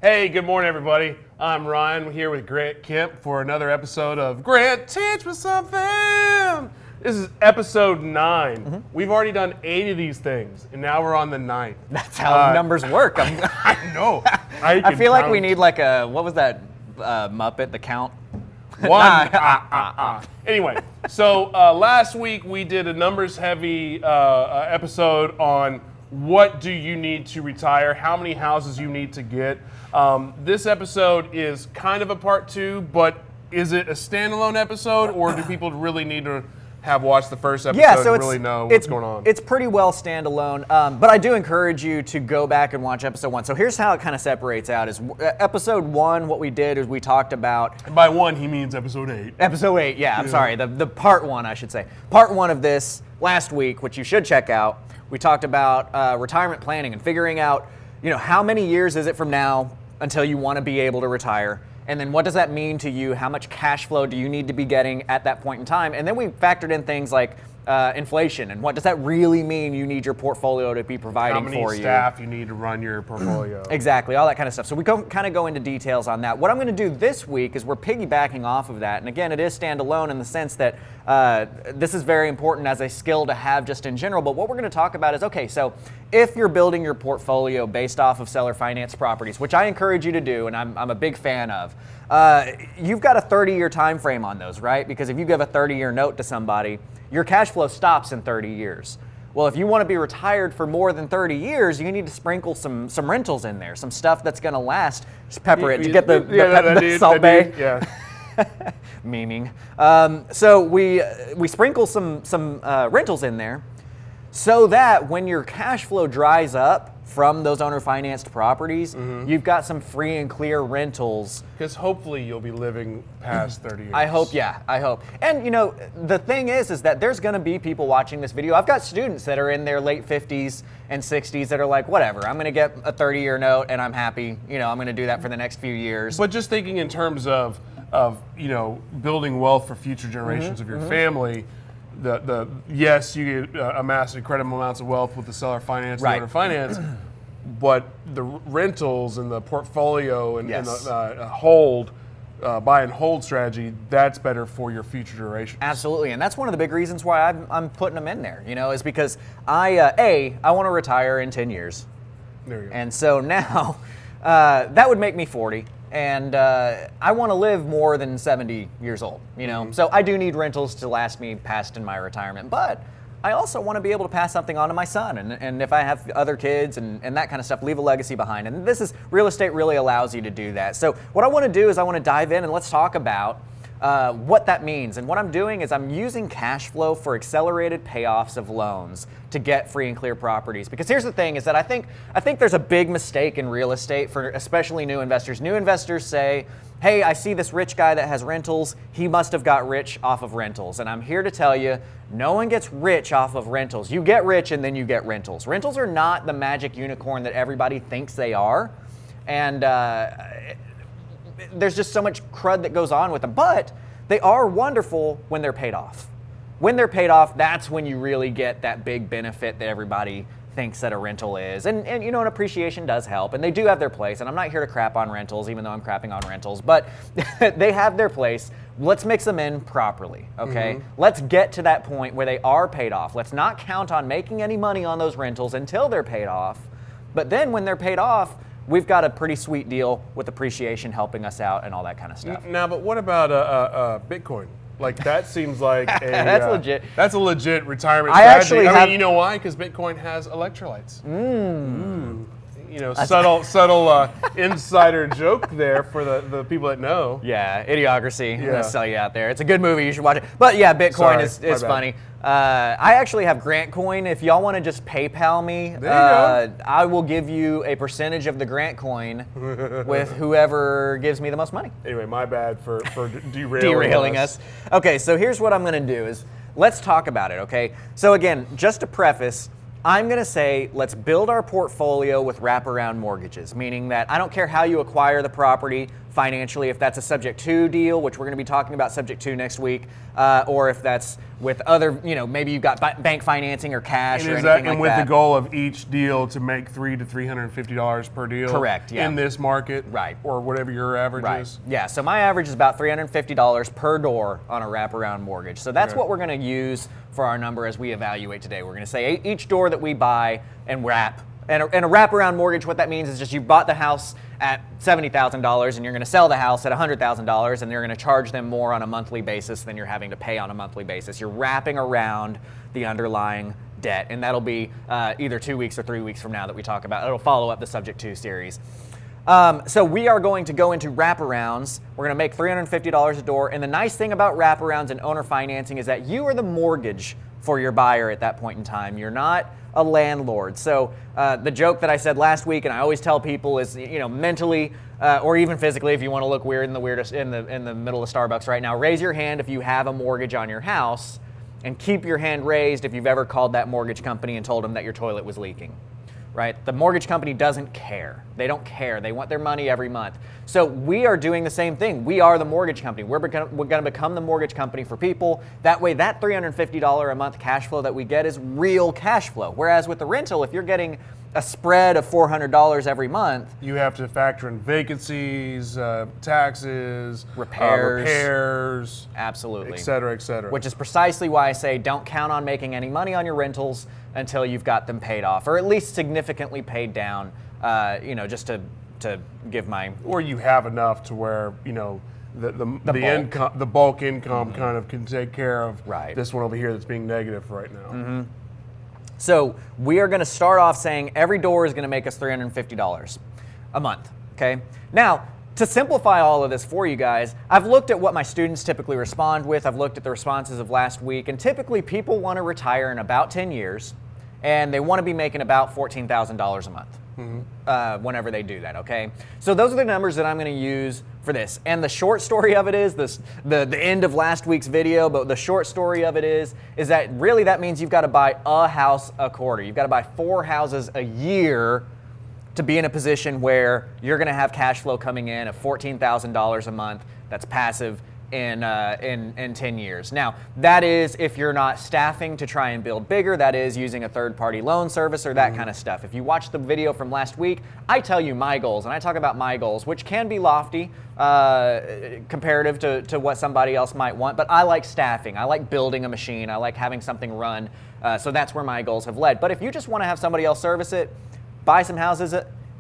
Hey, good morning, everybody. I'm Ryan. We're here with Grant Kemp for another episode of Grant Teach Me Something. This is episode 9. Mm-hmm. We've already done 8 of these things, and now we're on the 9th. That's how numbers work. I know. I feel like we need like a, what was that Muppet, the count? 1. Anyway, so last week we did a numbers-heavy episode on what do you need to retire, how many houses you need to get. This episode is kind of a part 2, but is it a standalone episode, or do people really need to have watched the first episode to really know what's going on? It's pretty well standalone, but I do encourage you to go back and watch episode 1. So here's how it kind of separates out. Is episode 1, what we did is we talked about... And by 1, he means episode 8. Episode 8, yeah, I'm sorry. The part 1, I should say. Part 1 of this last week, which you should check out, we talked about retirement planning and figuring out, how many years is it from now until you want to be able to retire? And then what does that mean to you? How much cash flow do you need to be getting at that point in time? And then we factored in things like inflation and what does that really mean you need your portfolio to be providing for you. How many staff you need to run your portfolio. Exactly, all that kind of stuff. So we kind of go into details on that. What I'm going to do this week is we're piggybacking off of that. And again, it is standalone in the sense that this is very important as a skill to have just in general. But what we're going to talk about is, okay, so if you're building your portfolio based off of seller finance properties, which I encourage you to do, and I'm a big fan of, you've got a 30-year time frame on those, right? Because if you give a 30-year note to somebody, your cash flow stops in 30 years. Well, if you want to be retired for more than 30 years, you need to sprinkle some rentals in there, some stuff that's going to last. Just pepper it to get the Salt Bay. Yeah. Memeing. So we sprinkle some rentals in there so that when your cash flow dries up from those owner-financed properties, you've got some free and clear rentals. Because hopefully you'll be living past 30 years. I hope. And the thing is that there's going to be people watching this video. I've got students that are in their late 50s and 60s that are like, whatever, I'm going to get a 30-year note and I'm happy. I'm going to do that for the next few years. But just thinking in terms of building wealth for future generations of your family, yes, you get amass incredible amounts of wealth with the seller finance and owner finance, but the rentals and the portfolio and the buy and hold strategy, that's better for your future duration. Absolutely, and that's one of the big reasons why I'm putting them in there. Is because I want to retire in 10 years. There you go. And so now that would make me 40. And I want to live more than 70 years old, So I do need rentals to last me past in my retirement. But I also want to be able to pass something on to my son. And if I have other kids and that kind of stuff, leave a legacy behind. And real estate really allows you to do that. So what I want to do is I want to dive in and let's talk about what that means. And what I'm doing is I'm using cash flow for accelerated payoffs of loans to get free and clear properties. Because here's the thing is that I think there's a big mistake in real estate for especially new investors. New investors say, hey, I see this rich guy that has rentals. He must have got rich off of rentals. And I'm here to tell you, no one gets rich off of rentals. You get rich and then you get rentals. Rentals are not the magic unicorn that everybody thinks they are. And there's just so much crud that goes on with them. But they are wonderful when they're paid off. When they're paid off, that's when you really get that big benefit that everybody thinks that a rental is. And an appreciation does help, and they do have their place. And I'm not here to crap on rentals, even though I'm crapping on rentals, but they have their place. Let's mix them in properly, okay? Let's get to that point where they are paid off. Let's not count on making any money on those rentals until they're paid off. But then when they're paid off, we've got a pretty sweet deal with appreciation helping us out and all that kind of stuff. Now, but what about Bitcoin? Like, that seems like that's legit. That's a legit retirement strategy. You know why? Because Bitcoin has electrolytes. Subtle insider joke there for the people that know. Yeah, Idiocracy. I'm gonna sell you out there. It's a good movie. You should watch it. But yeah, Bitcoin is funny. I actually have Grant Coin. If y'all want to just PayPal me, I will give you a percentage of the Grant Coin with whoever gives me the most money. Anyway, my bad for derailing us. Okay, so here's what I'm going to do is let's talk about it, okay? So again, just to preface, I'm going to say let's build our portfolio with wraparound mortgages, meaning that I don't care how you acquire the property financially, if that's a subject to deal, which we're going to be talking about subject to next week, or if that's with other, maybe you've got bank financing or cash And or is anything that, and like with that. the goal of each deal to make $300 to $350 per deal? Correct, yeah. In this market? Right. Or whatever your average Right. is? Yeah, so my average is about $350 per door on a wraparound mortgage. So that's Okay. what we're going to use for our number as we evaluate today. We're going to say each door that we buy and wrap. And a wraparound mortgage, what that means is just you bought the house at $70,000 and you're going to sell the house at $100,000 and you're going to charge them more on a monthly basis than you're having to pay on a monthly basis. You're wrapping around the underlying debt, and that'll be either 2 weeks or 3 weeks from now that we talk about. It'll follow up the Subject 2 series. So we are going to go into wraparounds. We're going to make $350 a door. And the nice thing about wraparounds and owner financing is that you are the mortgage for your buyer at that point in time. You're not a landlord. So the joke that I said last week, and I always tell people, is mentally or even physically, if you want to look weird in the middle of Starbucks right now, raise your hand if you have a mortgage on your house, and keep your hand raised if you've ever called that mortgage company and told them that your toilet was leaking. Right? The mortgage company doesn't care. They don't care. They want their money every month. So we are doing the same thing. We are the mortgage company. We're going to become the mortgage company for people. That way, that $350 a month cash flow that we get is real cash flow. Whereas with the rental, if you're getting a spread of $400 every month, you have to factor in vacancies, taxes, repairs, absolutely, et cetera, et cetera. Which is precisely why I say don't count on making any money on your rentals until you've got them paid off, or at least significantly paid down. Just to give my, or you have enough to where the bulk income kind of can take care of this one over here that's being negative right now. So we are going to start off saying every door is going to make us $350 a month, okay? Now, to simplify all of this for you guys, I've looked at what my students typically respond with. I've looked at the responses of last week, and typically people want to retire in about 10 years, and they want to be making about $14,000 a month. Whenever they do that, okay? So those are the numbers that I'm going to use for this. And the short story of it is the end of last week's video, but the short story of it is that really that means you've got to buy a house a quarter. You've got to buy 4 houses a year to be in a position where you're going to have cash flow coming in of $14,000 a month that's passive in 10 years. Now, that is if you're not staffing to try and build bigger, that is using a third-party loan service or that kind of stuff. If you watched the video from last week, I tell you my goals, and I talk about my goals, which can be lofty comparative to what somebody else might want, but I like staffing. I like building a machine. I like having something run, so that's where my goals have led. But if you just want to have somebody else service it, buy some houses,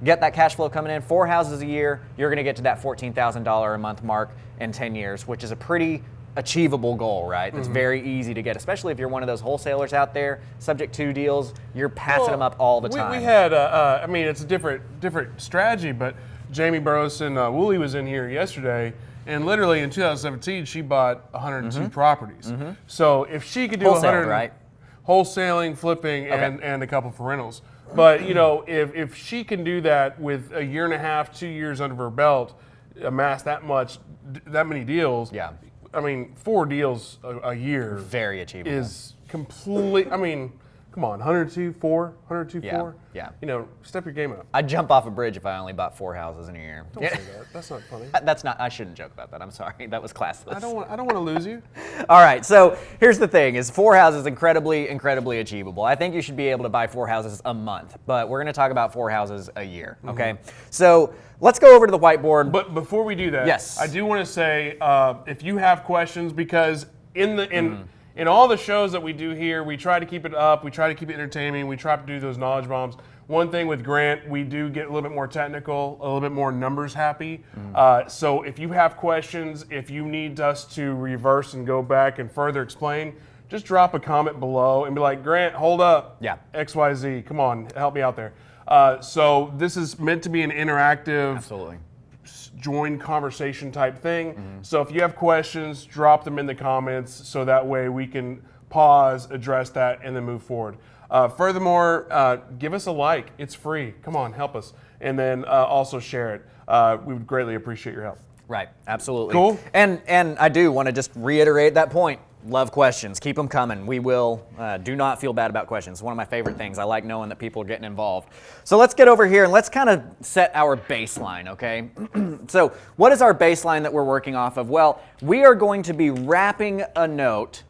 get that cash flow coming in, 4 houses a year, you're going to get to that $14,000 a month mark in 10 years, which is a pretty achievable goal, right? It's very easy to get, especially if you're one of those wholesalers out there, Subject 2 deals, you're passing them up all the time. We had, it's a different strategy, but Jamie Burleson, Wooly was in here yesterday, and literally in 2017, she bought 102 properties. So if she could do wholesaling, flipping, and a couple for rentals. But if she can do that with a year and a half, 2 years under her belt, amass that many deals. Yeah. 4 deals a year. Very achievable. Is completely. Come on, 102, 4, 102, 4. Yeah. Step your game up. I'd jump off a bridge if I only bought 4 houses in a year. Don't say that. That's not funny. That's not. I shouldn't joke about that. I'm sorry. That was classless. I don't want to lose you. All right. So here's the thing: is 4 houses incredibly achievable. I think you should be able to buy 4 houses a month, but we're going to talk about 4 houses a year. Okay. So let's go over to the whiteboard. But before we do that, yes, I do want to say if you have questions, because in all the shows that we do here, we try to keep it up, we try to keep it entertaining, we try to do those knowledge bombs. One thing with Grant, we do get a little bit more technical, a little bit more numbers happy. So if you have questions, if you need us to reverse and go back and further explain, just drop a comment below and be like, Grant, hold up. Yeah. XYZ, come on, help me out there. So this is meant to be an interactive, absolutely, join conversation type thing. So if you have questions, drop them in the comments so that way we can pause, address that, and then move forward. Furthermore, give us a like. It's free. Come on, help us. And then also share it. We would greatly appreciate your help. Right, absolutely. Cool. And I do want to just reiterate that point. Love questions. Keep them coming. We will. Do not feel bad about questions. It's one of my favorite things. I like knowing that people are getting involved. So let's get over here and let's kind of set our baseline, okay? So what is our baseline that we're working off of? Well, we are going to be wrapping a note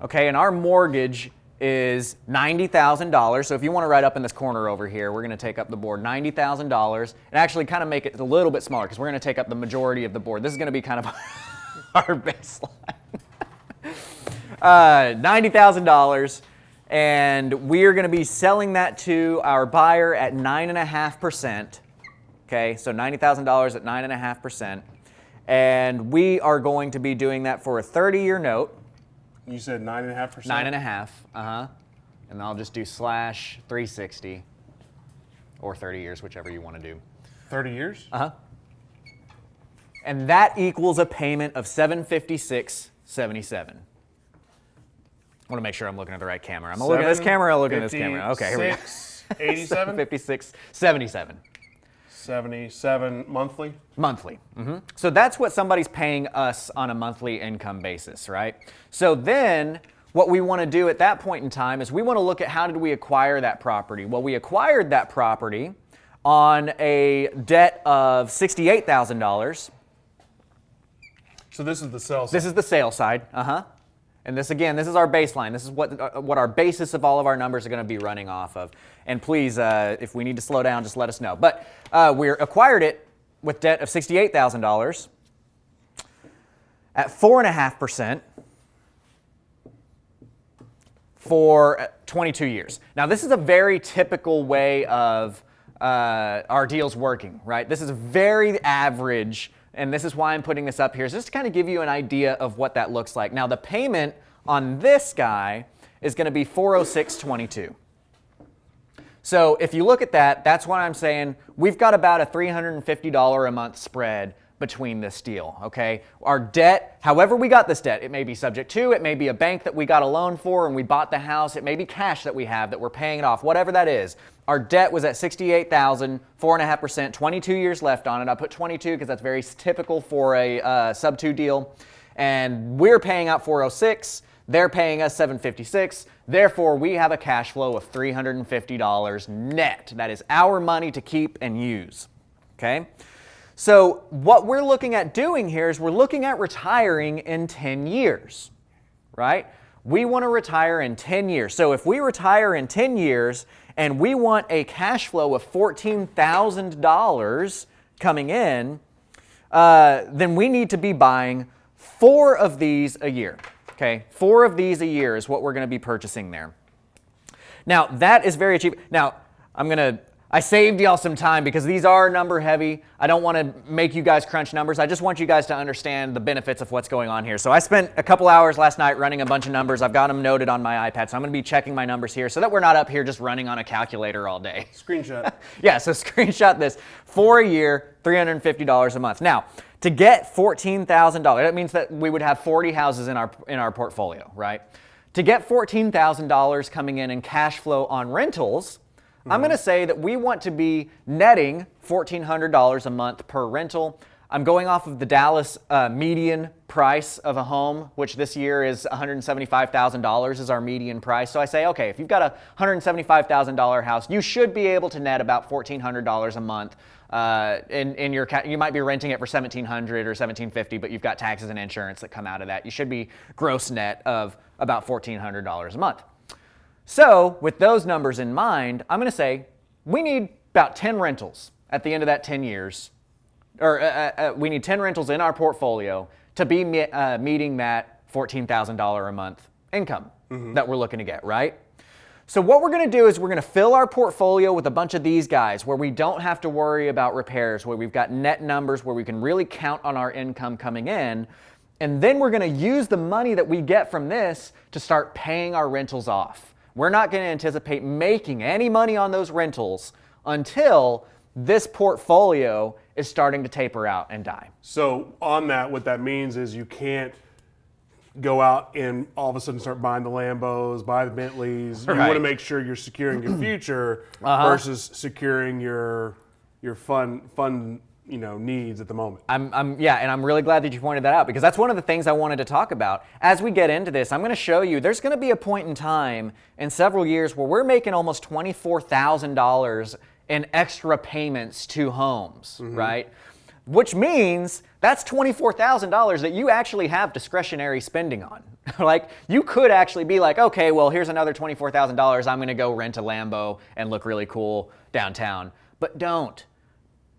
Okay, and our mortgage is $90,000. So if you want to write up in this corner over here, we're going to take up the board $90,000 and actually kind of make it a little bit smaller because we're going to take up the majority of the board. This is going to be kind of our baseline. $90,000, and we're going to be selling that to our buyer at 9.5%. Okay, so $90,000 at 9.5%, and we are going to be doing that for a 30-year note. You said 9.5%? 9.5, and I'll just do /360 or 30 years, whichever you want to do. 30 years? And that equals a payment of $756.77. I want to make sure I'm looking at the right camera. I'm looking at this camera, I'm looking at this camera. Okay, here we go. 87? 56.77. 77 monthly? Monthly. So that's what somebody's paying us on a monthly income basis, right? So then what we want to do at that point in time is we want to look at how did we acquire that property. Well, we acquired that property on a debt of $68,000. So this is the sale side. This is the sale side. And this, again, this is our baseline. This is what our basis of all of our numbers are going to be running off of. And please, if we need to slow down, just let us know. But we acquired it with debt of $68,000 at 4.5% for 22 years. Now, this is a very typical way of our deals working, right? This is very average. And this is why I'm putting this up here, is just to kind of give you an idea of what that looks like. Now, the payment on this guy is going to be $406.22. So if you look at that, that's what I'm saying. We've got about a $350 a month spread between this deal, okay? Our debt, however we got this debt, it may be subject to, it may be a bank that we got a loan for and we bought the house, it may be cash that we have that we're paying it off, whatever that is. Our debt was at $68,000, 4.5%, 22 years left on it. I put 22 because that's very typical for a sub-2 deal. And we're paying out $406, they're paying us $756. Therefore, we have a cash flow of $350 net. That is our money to keep and use, okay? So what we're looking at doing here is we're looking at retiring in 10 years, right? We want to retire in 10 years. So if we retire in 10 years and we want a cash flow of $14,000 coming in, then we need to be buying 4 of these a year, okay? 4 of these a year is what we're going to be purchasing there. Now, that is very cheap. Now, I saved y'all some time because these are number heavy. I don't want to make you guys crunch numbers. I just want you guys to understand the benefits of what's going on here. So I spent a couple hours last night running a bunch of numbers. I've got them noted on my iPad. So I'm going to be checking my numbers here so that we're not up here just running on a calculator all day. Screenshot. Yeah, so screenshot this. 4 a year, $350 a month. Now, to get $14,000, that means that we would have 40 houses in our portfolio, right? To get $14,000 coming in cash flow on rentals, I'm going to say that we want to be netting $1,400 a month per rental. I'm going off of the Dallas median price of a home, which this year is $175,000 is our median price. So I say, okay, if you've got a $175,000 house, you should be able to net about $1,400 a month. In your, you might be renting it for $1,700 or $1,750, but you've got taxes and insurance that come out of that. You should be gross net of about $1,400 a month. So with those numbers in mind, I'm going to say we need about 10 rentals at the end of that 10 years, or we need 10 rentals in our portfolio to be meeting that $14,000 a month income that we're looking to get, right? So what we're going to do is we're going to fill our portfolio with a bunch of these guys where we don't have to worry about repairs, where we've got net numbers, where we can really count on our income coming in. And then we're going to use the money that we get from this to start paying our rentals off. We're not going to anticipate making any money on those rentals until this portfolio is starting to taper out and die. So on that, what that means is you can't go out and all of a sudden start buying the Lambos, buy the Bentleys. You want to make sure you're securing your future versus securing your fun needs at the moment. And I'm really glad that you pointed that out because that's one of the things I wanted to talk about. As we get into this, I'm going to show you there's going to be a point in time in several years where we're making almost $24,000 in extra payments to homes, right? which means that's $24,000 that you actually have discretionary spending on. Like, you could actually be like, okay, well, here's another $24,000. I'm going to go rent a Lambo and look really cool downtown. But don't.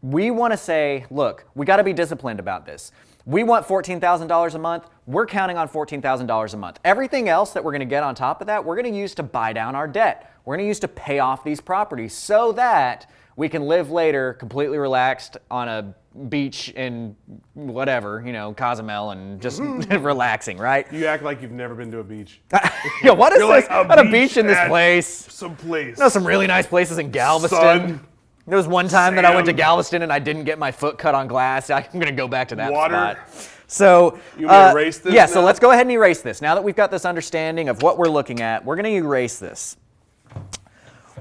We want to say, look, we got to be disciplined about this. We want $14,000 a month. We're counting on $14,000 a month. Everything else that we're going to get on top of that, we're going to use to buy down our debt. We're going to use to pay off these properties so that we can live later completely relaxed on a beach in whatever, Cozumel, and just relaxing, right? You act like you've never been to a beach. Yo, what is You're this? like, At a beach in this place. Some place. Some really nice places in Galveston. Sun, there was one time that I went to sand. Galveston and I didn't get my foot cut on glass. I'm going to go back to that Water. spot. So, You want me to erase this yeah, now? so let's go ahead and erase this. Now that we've got this understanding of what we're looking at, we're going to erase this.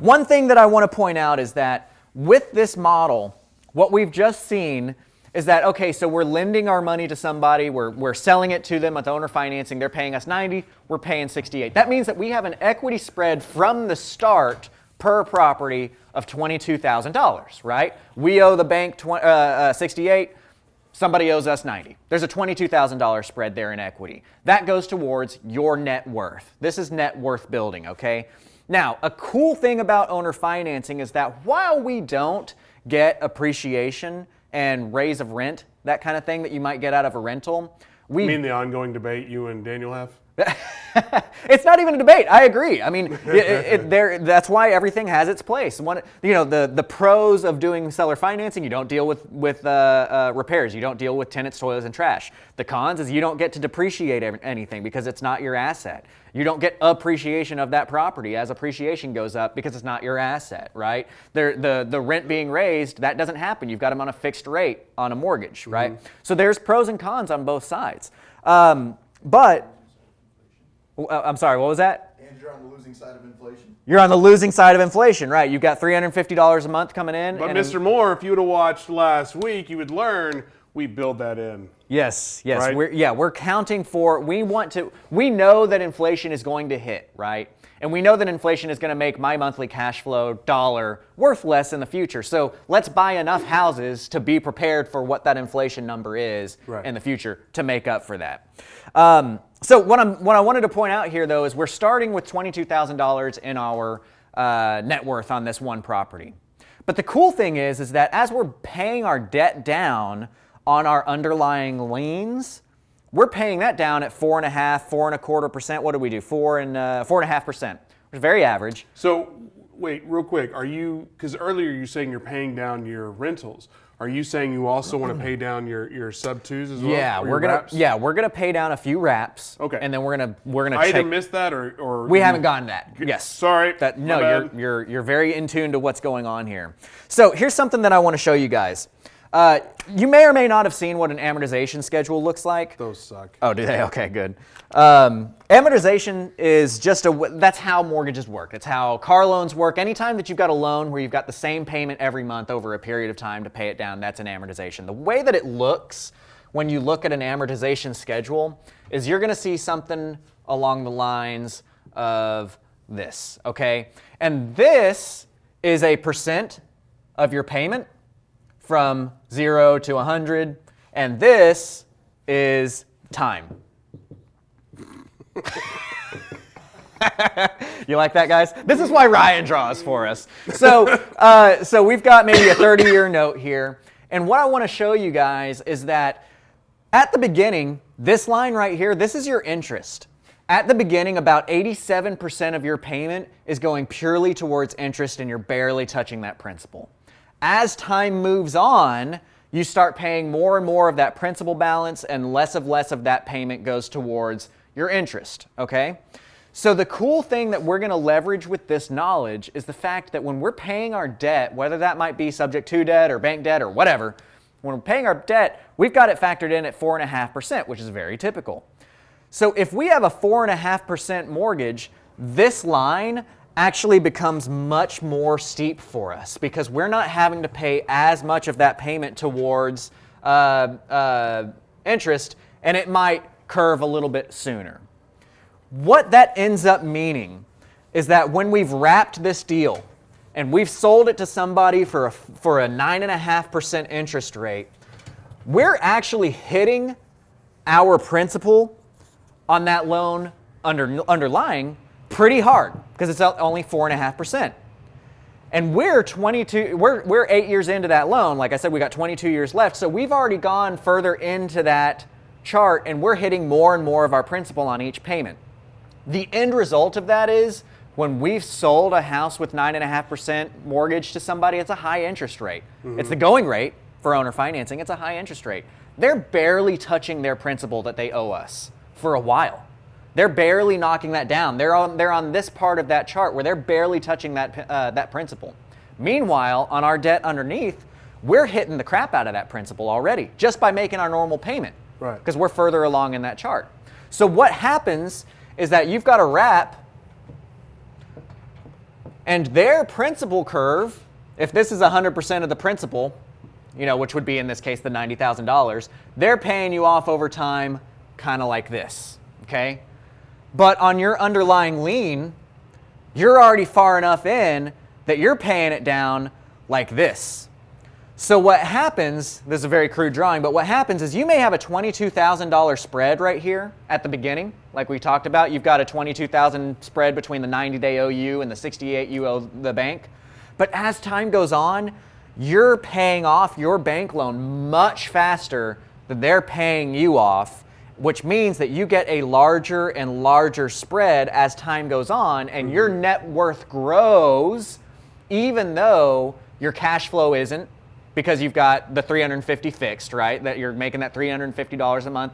One thing that I want to point out is that with this model, what we've just seen is that, okay, so we're lending our money to somebody, we're selling it to them with owner financing, they're paying us 90, we're paying 68. That means that we have an equity spread from the start per property of $22,000, right? We owe the bank 68, somebody owes us 90. There's a $22,000 spread there in equity. That goes towards your net worth. This is net worth building, okay? Now, a cool thing about owner financing is that while we don't get appreciation and raise of rent, that kind of thing that you might get out of a rental, You mean the ongoing debate you and Daniel have? It's not even a debate. I agree. I mean, that's why everything has its place. The pros of doing seller financing, you don't deal with repairs. You don't deal with tenants, toilets, and trash. The cons is you don't get to depreciate anything because it's not your asset. You don't get appreciation of that property as appreciation goes up because it's not your asset, right? The rent being raised, that doesn't happen. You've got them on a fixed rate on a mortgage, right? So there's pros and cons on both sides. But I'm sorry, what was that? And you're on the losing side of inflation. You're on the losing side of inflation, right? You've got $350 a month coming in. But Mr. Moore, if you would have watched last week, you would learn we build that in. Yes. Right? We're counting for, we know that inflation is going to hit, right? And we know that inflation is going to make my monthly cash flow dollar worth less in the future. So let's buy enough houses to be prepared for what that inflation number is in the future to make up for that. So what I wanted to point out here, though, is we're starting with $22,000 in our net worth on this one property. But the cool thing is that as we're paying our debt down on our underlying liens, we're paying that down at 4.25%. What do we do? 4.5%, which is very average. So wait, real quick, because earlier you're saying you're paying down your rentals. Are you saying you also want to pay down your sub twos as well? Yeah, we're gonna pay down a few wraps. Okay. And then we're gonna. I either missed that or we haven't gotten that. Yes. Sorry. You're very in tune to what's going on here. So here's something that I want to show you guys. You may or may not have seen what an amortization schedule looks like. Those suck. Oh, do they? Okay, good. Amortization is that's how mortgages work. It's how car loans work. Anytime that you've got a loan where you've got the same payment every month over a period of time to pay it down, that's an amortization. The way that it looks when you look at an amortization schedule is you're going to see something along the lines of this, okay? And this is a percent of your payment from 0 to 100, and this is time. You like that, guys? This is why Ryan draws for us. So we've got maybe a 30-year note here, and what I want to show you guys is that at the beginning, this line right here, this is your interest. At the beginning, about 87% of your payment is going purely towards interest, and you're barely touching that principal. As time moves on, you start paying more and more of that principal balance, and less of that payment goes towards your interest, okay? So the cool thing that we're going to leverage with this knowledge is the fact that when we're paying our debt, whether that might be subject to debt or bank debt or whatever, when we're paying our debt, we've got it factored in at 4.5%, which is very typical. So if we have a 4.5% mortgage, this line actually becomes much more steep for us because we're not having to pay as much of that payment towards interest, and it might curve a little bit sooner. What that ends up meaning is that when we've wrapped this deal and we've sold it to somebody for a 9.5% interest rate, we're actually hitting our principal on that loan underlying pretty hard because it's only 4.5%. And we're 8 years into that loan. Like I said, we got 22 years left. So we've already gone further into that chart and we're hitting more and more of our principal on each payment. The end result of that is when we've sold a house with 9.5% mortgage to somebody, it's a high interest rate. It's the going rate for owner financing. It's a high interest rate. They're barely touching their principal that they owe us for a while. They're barely knocking that down. They're on this part of that chart where they're barely touching that principal. Meanwhile, on our debt underneath, we're hitting the crap out of that principal already just by making our normal payment. Right. Because we're further along in that chart. So what happens is that you've got a wrap, and their principal curve, if this is 100% of the principal, which would be in this case the $90,000, they're paying you off over time kind of like this, okay? But on your underlying lien, you're already far enough in that you're paying it down like this. So what happens, this is a very crude drawing, but what happens is you may have a $22,000 spread right here at the beginning, like we talked about. You've got a $22,000 spread between the 90 they owe you and the 68 you owe the bank. But as time goes on, you're paying off your bank loan much faster than they're paying you off, which means that you get a larger and larger spread as time goes on, and your net worth grows even though your cash flow isn't, because you've got the $350 fixed, right? That you're making that $350 a month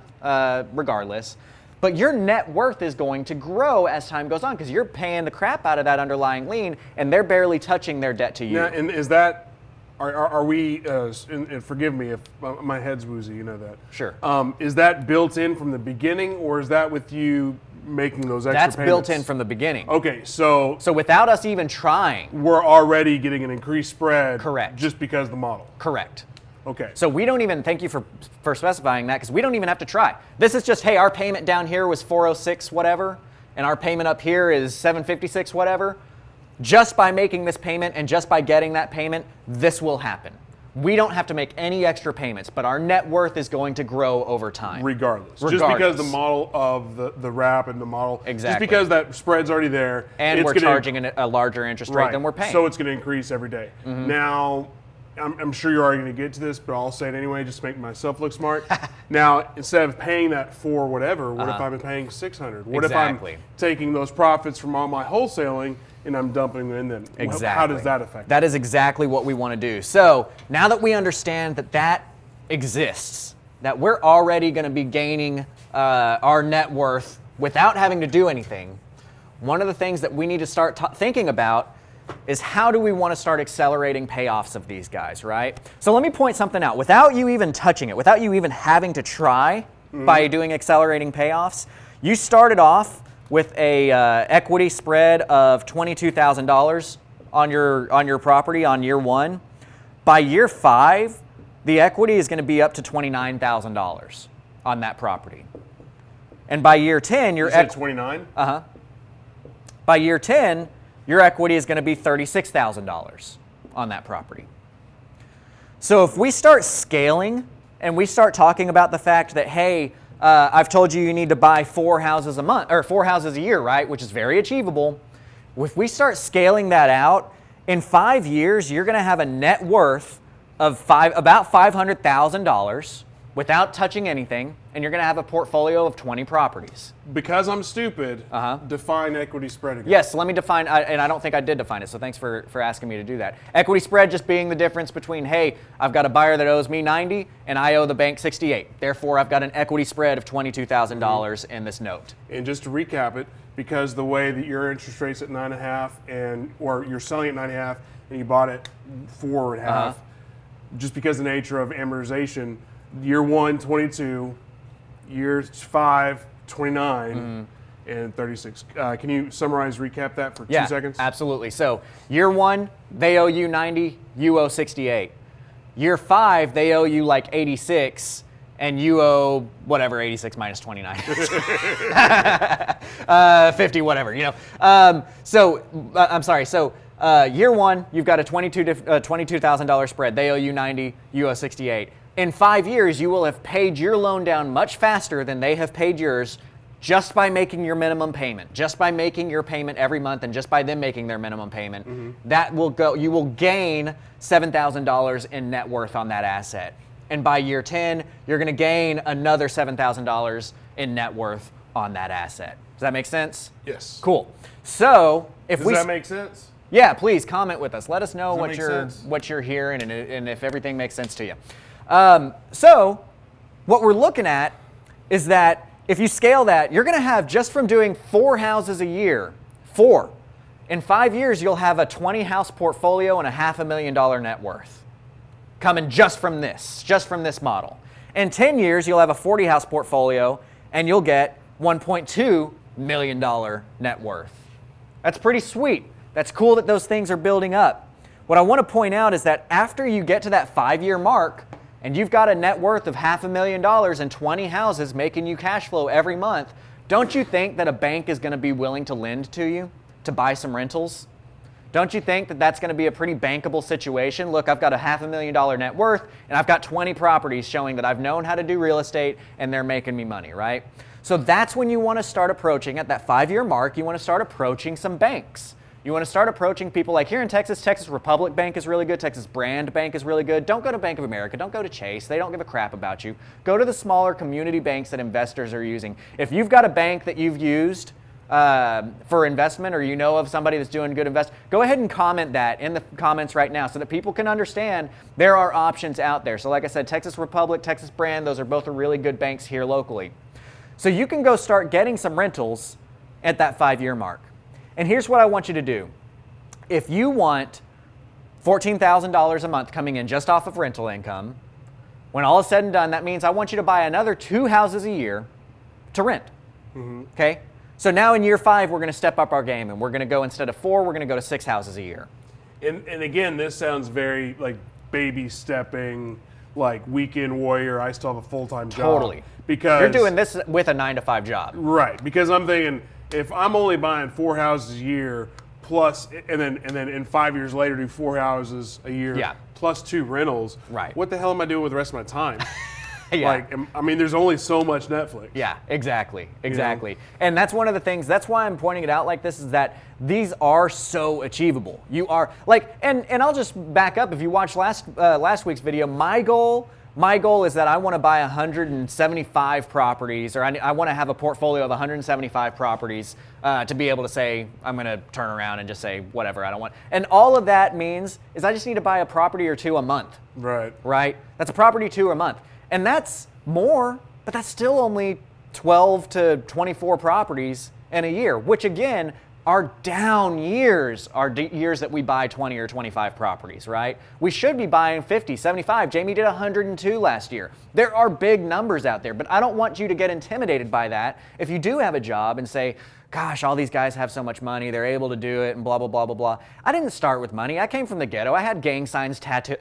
regardless. But your net worth is going to grow as time goes on because you're paying the crap out of that underlying lien and they're barely touching their debt to you. Now, and is that, are we, and forgive me if my head's woozy, you know that. Sure. Is that built in from the beginning, or is that with you making those extra That's payments? built in from the beginning. Okay, so without us even trying. We're already getting an increased spread. Correct. Just because of the model. Correct. Okay. So we don't even, thank you for specifying that, because we don't even have to try. This is just, hey, our payment down here was 406 whatever, and our payment up here is 756 whatever. Just by making this payment and just by getting that payment, this will happen. We don't have to make any extra payments, but our net worth is going to grow over time. Regardless. Just because the model of the wrap and the model, exactly. Just because that spread's already there. And we're charging a larger interest rate than we're paying. So it's going to increase every day. Now, I'm sure you're already going to get to this, but I'll say it anyway just to make myself look smart. Now, instead of paying that for whatever, what if I've been paying $600? What if I'm taking those profits from all my wholesaling and I'm dumping them in them? Exactly. How does that affect That is exactly what we want to do. So now that we understand that that exists, that we're already going to be gaining our net worth without having to do anything, one of the things that we need to start thinking about is how do we want to start accelerating payoffs of these guys, right? So let me point something out. Without you even touching it, without you even having to try by doing accelerating payoffs, you started off with a equity spread of $22,000 on your property on year one. By year 5, the equity is going to be up to $29,000 on that property. And by year 10, You said 29? By year 10, your equity is going to be $36,000 on that property. So if we start scaling and we start talking about the fact that, hey, I've told you need to buy 4 houses a month or 4 houses a year, right? Which is very achievable. If we start scaling that out, in 5 years, you're going to have a net worth of about $500,000 without touching anything, and you're going to have a portfolio of 20 properties. Because I'm stupid, define equity spread again. Yes, let me define, and I don't think I did define it, so thanks for asking me to do that. Equity spread just being the difference between, hey, I've got a buyer that owes me 90 and I owe the bank 68. Therefore, I've got an equity spread of $22,000 in this note. And just to recap it, because the way that your interest rate's at 9.5 or you're selling at 9.5 and you bought it 4.5, just because of the nature of amortization, year 1, 22, year 5, 29, and 36. Can you summarize, recap that for 2 seconds? Absolutely. So year 1, they owe you 90, you owe 68. Year 5, they owe you like 86, and you owe whatever, 86 minus 29. 50, whatever, you know. I'm sorry. So year 1, you've got a $22,000 spread. They owe you 90, you owe 68. In 5 years, you will have paid your loan down much faster than they have paid yours just by making your minimum payment, just by making your payment every month, and just by them making their minimum payment. That will go. You will gain $7,000 in net worth on that asset. And by year 10, you're going to gain another $7,000 in net worth on that asset. Does that make sense? Yes. Cool. So if Does that make sense? yeah, please comment with us. Let us know Does that make sense? what you're hearing and if everything makes sense to you. So what we're looking at is that if you scale that, you're going to have, just from doing 4 houses a year, 4. In 5 years, you'll have a 20-house portfolio and a $500,000 net worth coming just from this model. In 10 years, you'll have a 40-house portfolio and you'll get $1.2 million net worth. That's pretty sweet. That's cool that those things are building up. What I want to point out is that after you get to that 5-year mark and you've got a net worth of $500,000 and 20 houses making you cash flow every month, don't you think that a bank is going to be willing to lend to you to buy some rentals? Don't you think that that's going to be a pretty bankable situation? Look, I've got a $500,000 net worth and I've got 20 properties showing that I've known how to do real estate and they're making me money, right? So that's when you want to start approaching, at that 5-year mark, you want to start approaching some banks. You want to start approaching people like here in Texas, Texas Republic Bank is really good, Texas Brand Bank is really good. Don't go to Bank of America, don't go to Chase, they don't give a crap about you. Go to the smaller community banks that investors are using. If you've got a bank that you've used for investment, or you know of somebody that's doing good invest, go ahead and comment that in the comments right now so that people can understand there are options out there. So like I said, Texas Republic, Texas Brand, those are both really good banks here locally. So you can go start getting some rentals at that 5-year mark. And here's what I want you to do. If you want $14,000 a month coming in just off of rental income, when all is said and done, that means I want you to buy another 2 houses a year to rent. Okay? So now in year 5, we're going to step up our game, and we're going to go, instead of 4, we're going to go to 6 houses a year. And again, this sounds very like baby stepping, like weekend warrior. I still have a full-time job. Totally. Because you're doing this with a 9-to-5 job. Right. Because I'm thinking, if I'm only buying 4 houses a year plus, and then in 5 years later do 4 houses a year plus 2 rentals, right? What the hell am I doing with the rest of my time? Yeah. Like, I mean, there's only so much Netflix. Yeah, exactly. You know? And that's one of the things, that's why I'm pointing it out like this, is that these are so achievable. You are, like, and I'll just back up. If you watched last week's video, my goal is that I want to buy 175 properties, or I want to have a portfolio of 175 properties to be able to say, I'm going to turn around and just say, whatever, I don't want. And all of that means is I just need to buy a property or 2 a month. Right. Right? That's a property 2 a month. And that's more, but that's still only 12 to 24 properties in a year, which again, are down years, are years that we buy 20 or 25 properties, right? We should be buying 50, 75. Jamie did 102 last year. There are big numbers out there, but I don't want you to get intimidated by that. If you do have a job and say, gosh, all these guys have so much money, they're able to do it, and blah, blah, blah, blah, blah. I didn't start with money. I came from the ghetto. I had gang signs tattooed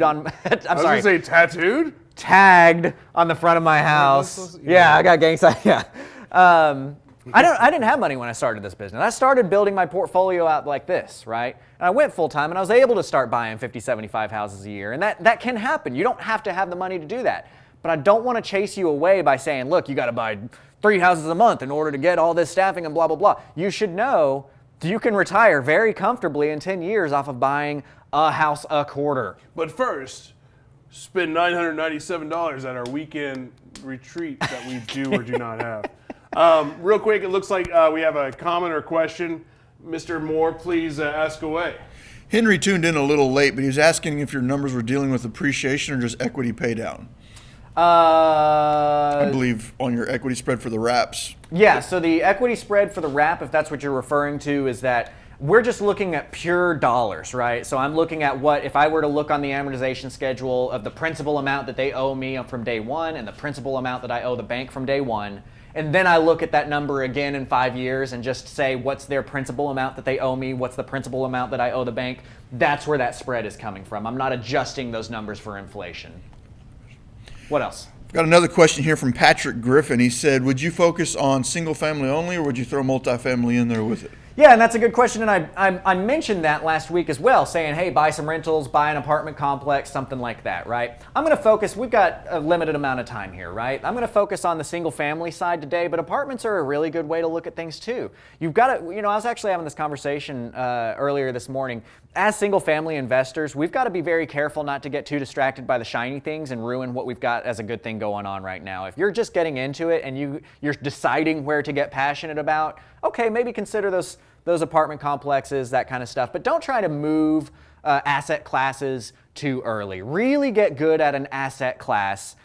on, I'm sorry. I was going to say tattooed? Tagged on the front of my house. Yeah, I got gang signs, yeah. I didn't have money when I started this business. I started building my portfolio out like this, right? And I went full time and I was able to start buying 50, 75 houses a year. And that can happen. You don't have to have the money to do that. But I don't want to chase you away by saying, look, you got to buy 3 houses a month in order to get all this staffing and blah, blah, blah. You should know you can retire very comfortably in 10 years off of buying a house a quarter. But first, spend $997 at our weekend retreat that we do or do not have. Real quick, it looks like we have a comment or question. Mr. Moore, please ask away. Henry tuned in a little late, but he was asking if your numbers were dealing with appreciation or just equity pay down. I believe on your equity spread for the wraps. Yeah, so the equity spread for the wrap, if that's what you're referring to, is that we're just looking at pure dollars, right? So I'm looking at what, if I were to look on the amortization schedule of the principal amount that they owe me from day one and the principal amount that I owe the bank from day one, and then I look at that number again in 5 years and just say, what's their principal amount that they owe me? What's the principal amount that I owe the bank? That's where that spread is coming from. I'm not adjusting those numbers for inflation. What else? I've got another question here from Patrick Griffin. He said, would you focus on single family only or would you throw multifamily in there with it? Yeah, and that's a good question, and I mentioned that last week as well, saying, hey, buy some rentals, buy an apartment complex, something like that, right? I'm going to focus, we've got a limited amount of time here, right? I'm going to focus on the single family side today, but apartments are a really good way to look at things too. You've got to, I was actually having this conversation earlier this morning. As single family investors, we've got to be very careful not to get too distracted by the shiny things and ruin what we've got as a good thing going on right now. If you're just getting into it and you're deciding where to get passionate about, okay, maybe consider those apartment complexes, that kind of stuff. But don't try to move asset classes too early. Really get good at an asset class.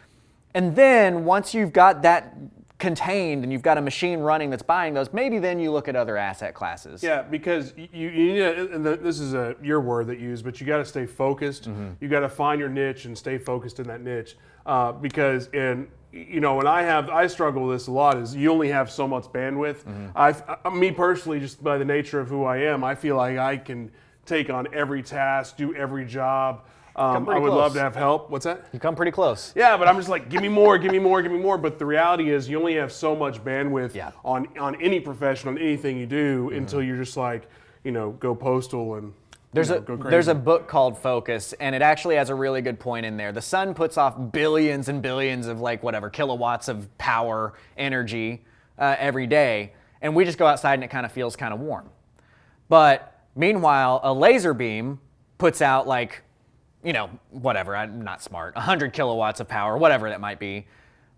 And then once you've got that contained and you've got a machine running that's buying those, maybe then you look at other asset classes. Yeah, because you need to, and this is your word that you use, but you got to stay focused. You got to find your niche and stay focused in that niche. Because when I struggle with this a lot, is you only have so much bandwidth. Me personally, just by the nature of who I am, I feel like I can take on every task, do every job. I would love to have help. What's that? You come pretty close. Yeah, but I'm just like, give me more, give me more, give me more. But the reality is you only have so much bandwidth on any profession, on anything you do, until you're just like, go postal and go crazy. There's a book called Focus, and it actually has a really good point in there. The sun puts off billions and billions of kilowatts of power, energy every day, and we just go outside and it kind of feels kind of warm. But meanwhile, a laser beam puts out I'm not smart, 100 kilowatts of power, whatever that might be,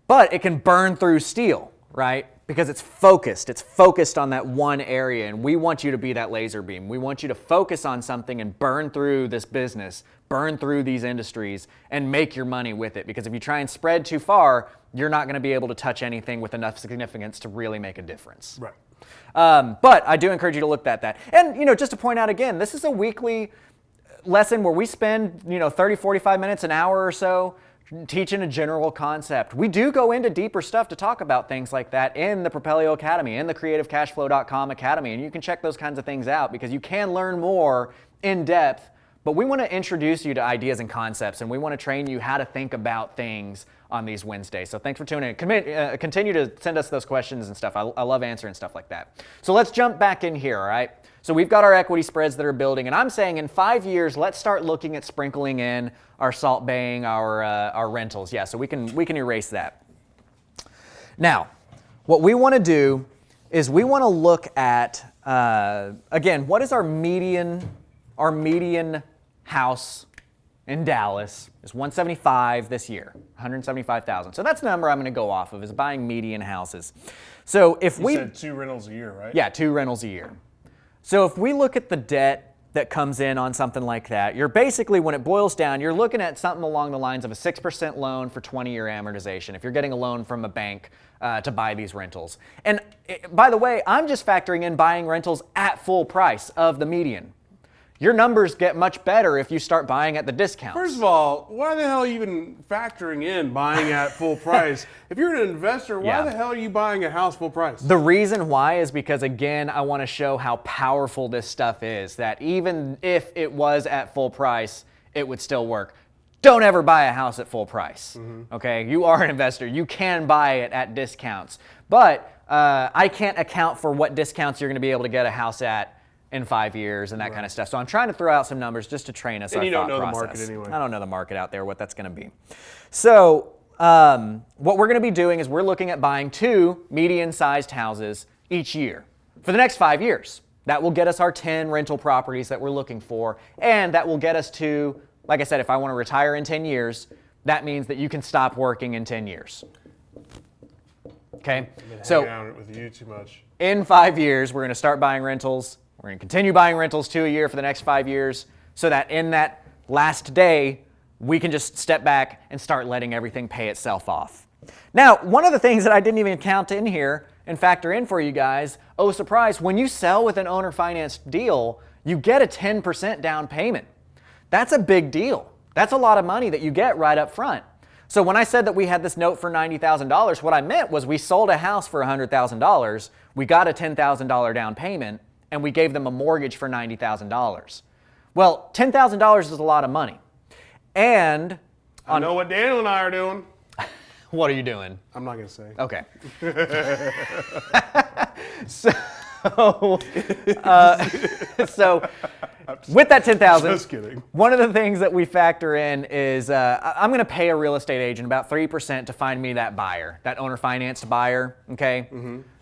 but it can burn through steel, right? Because it's focused. It's focused on that one area, and we want you to be that laser beam. We want you to focus on something and burn through this business, burn through these industries, and make your money with it. Because if you try and spread too far, you're not going to be able to touch anything with enough significance to really make a difference. Right. But I do encourage you to look at that. And, just to point out again, this is a weekly lesson where we spend, 30, 45 minutes, an hour or so teaching a general concept. We do go into deeper stuff to talk about things like that in the Propelio Academy, in the CreativeCashFlow.com Academy, and you can check those kinds of things out because you can learn more in depth, but we want to introduce you to ideas and concepts, and we want to train you how to think about things on these Wednesdays. So thanks for tuning in. Continue to send us those questions and stuff. I love answering stuff like that. So let's jump back in here, all right? So we've got our equity spreads that are building, and I'm saying in 5 years, let's start looking at sprinkling in our salt baying, our rentals. Yeah, so we can erase that. Now, what we want to do is we want to look at again, what is our median house in Dallas is 175 this year, 175,000. So that's the number I'm going to go off of, is buying median houses. So if you said 2 rentals a year, right? Yeah, 2 rentals a year. So if we look at the debt that comes in on something like that, you're basically, when it boils down, you're looking at something along the lines of a 6% loan for 20-year amortization if you're getting a loan from a bank to buy these rentals. And by the way, I'm just factoring in buying rentals at full price of the median. Your numbers get much better if you start buying at the discounts. First of all, why the hell are you even factoring in buying at full price? If you're an investor, why the hell are you buying a house full price? The reason why is because, again, I want to show how powerful this stuff is, that even if it was at full price, it would still work. Don't ever buy a house at full price, okay? You are an investor. You can buy it at discounts. But I can't account for what discounts you're going to be able to get a house at in 5 years and that kind of stuff. So I'm trying to throw out some numbers just to train us. And you don't know process. the market anyway. I don't know the market out there, what that's going to be. So what we're going to be doing is we're looking at buying 2 median-sized houses each year for the next 5 years. That will get us our 10 rental properties that we're looking for, and that will get us to, like I said, if I want to retire in 10 years, that means that you can stop working in 10 years. Okay? So hanging out with you too much. In 5 years, we're going to start buying rentals. We're going to continue buying rentals 2 a year for the next 5 years, so that in that last day, we can just step back and start letting everything pay itself off. Now, one of the things that I didn't even count in here and factor in for you guys, oh surprise, when you sell with an owner-financed deal, you get a 10% down payment. That's a big deal. That's a lot of money that you get right up front. So when I said that we had this note for $90,000, what I meant was we sold a house for $100,000, we got a $10,000 down payment, and we gave them a mortgage for $90,000. Well, $10,000 is a lot of money. And I know what Daniel and I are doing. What are you doing? I'm not going to say. Okay. So with that 10,000, Just kidding. one of the things that we factor in is I'm going to pay a real estate agent about 3% to find me that buyer, that owner financed buyer. Okay.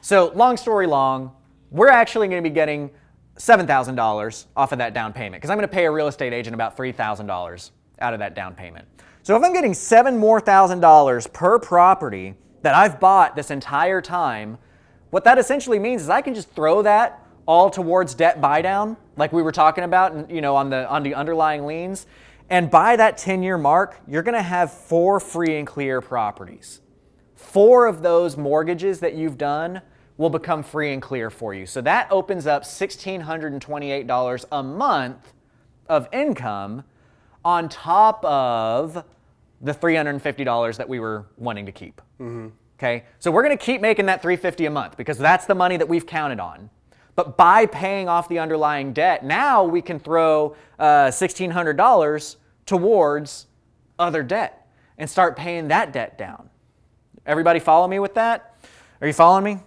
So long story long, we're actually going to be getting $7,000 off of that down payment because I'm going to pay a real estate agent about $3,000 out of that down payment. So if I'm getting $7,000 more per property that I've bought this entire time, what that essentially means is I can just throw that all towards debt buy down, like we were talking about, on the underlying liens, and by that 10-year mark, you're going to have 4 free and clear properties. 4 of those mortgages that you've done will become free and clear for you. So that opens up $1,628 a month of income on top of the $350 that we were wanting to keep. Okay, so we're going to keep making that $350 a month because that's the money that we've counted on. But by paying off the underlying debt, now we can throw $1,600 towards other debt and start paying that debt down. Everybody follow me with that? Are you following me?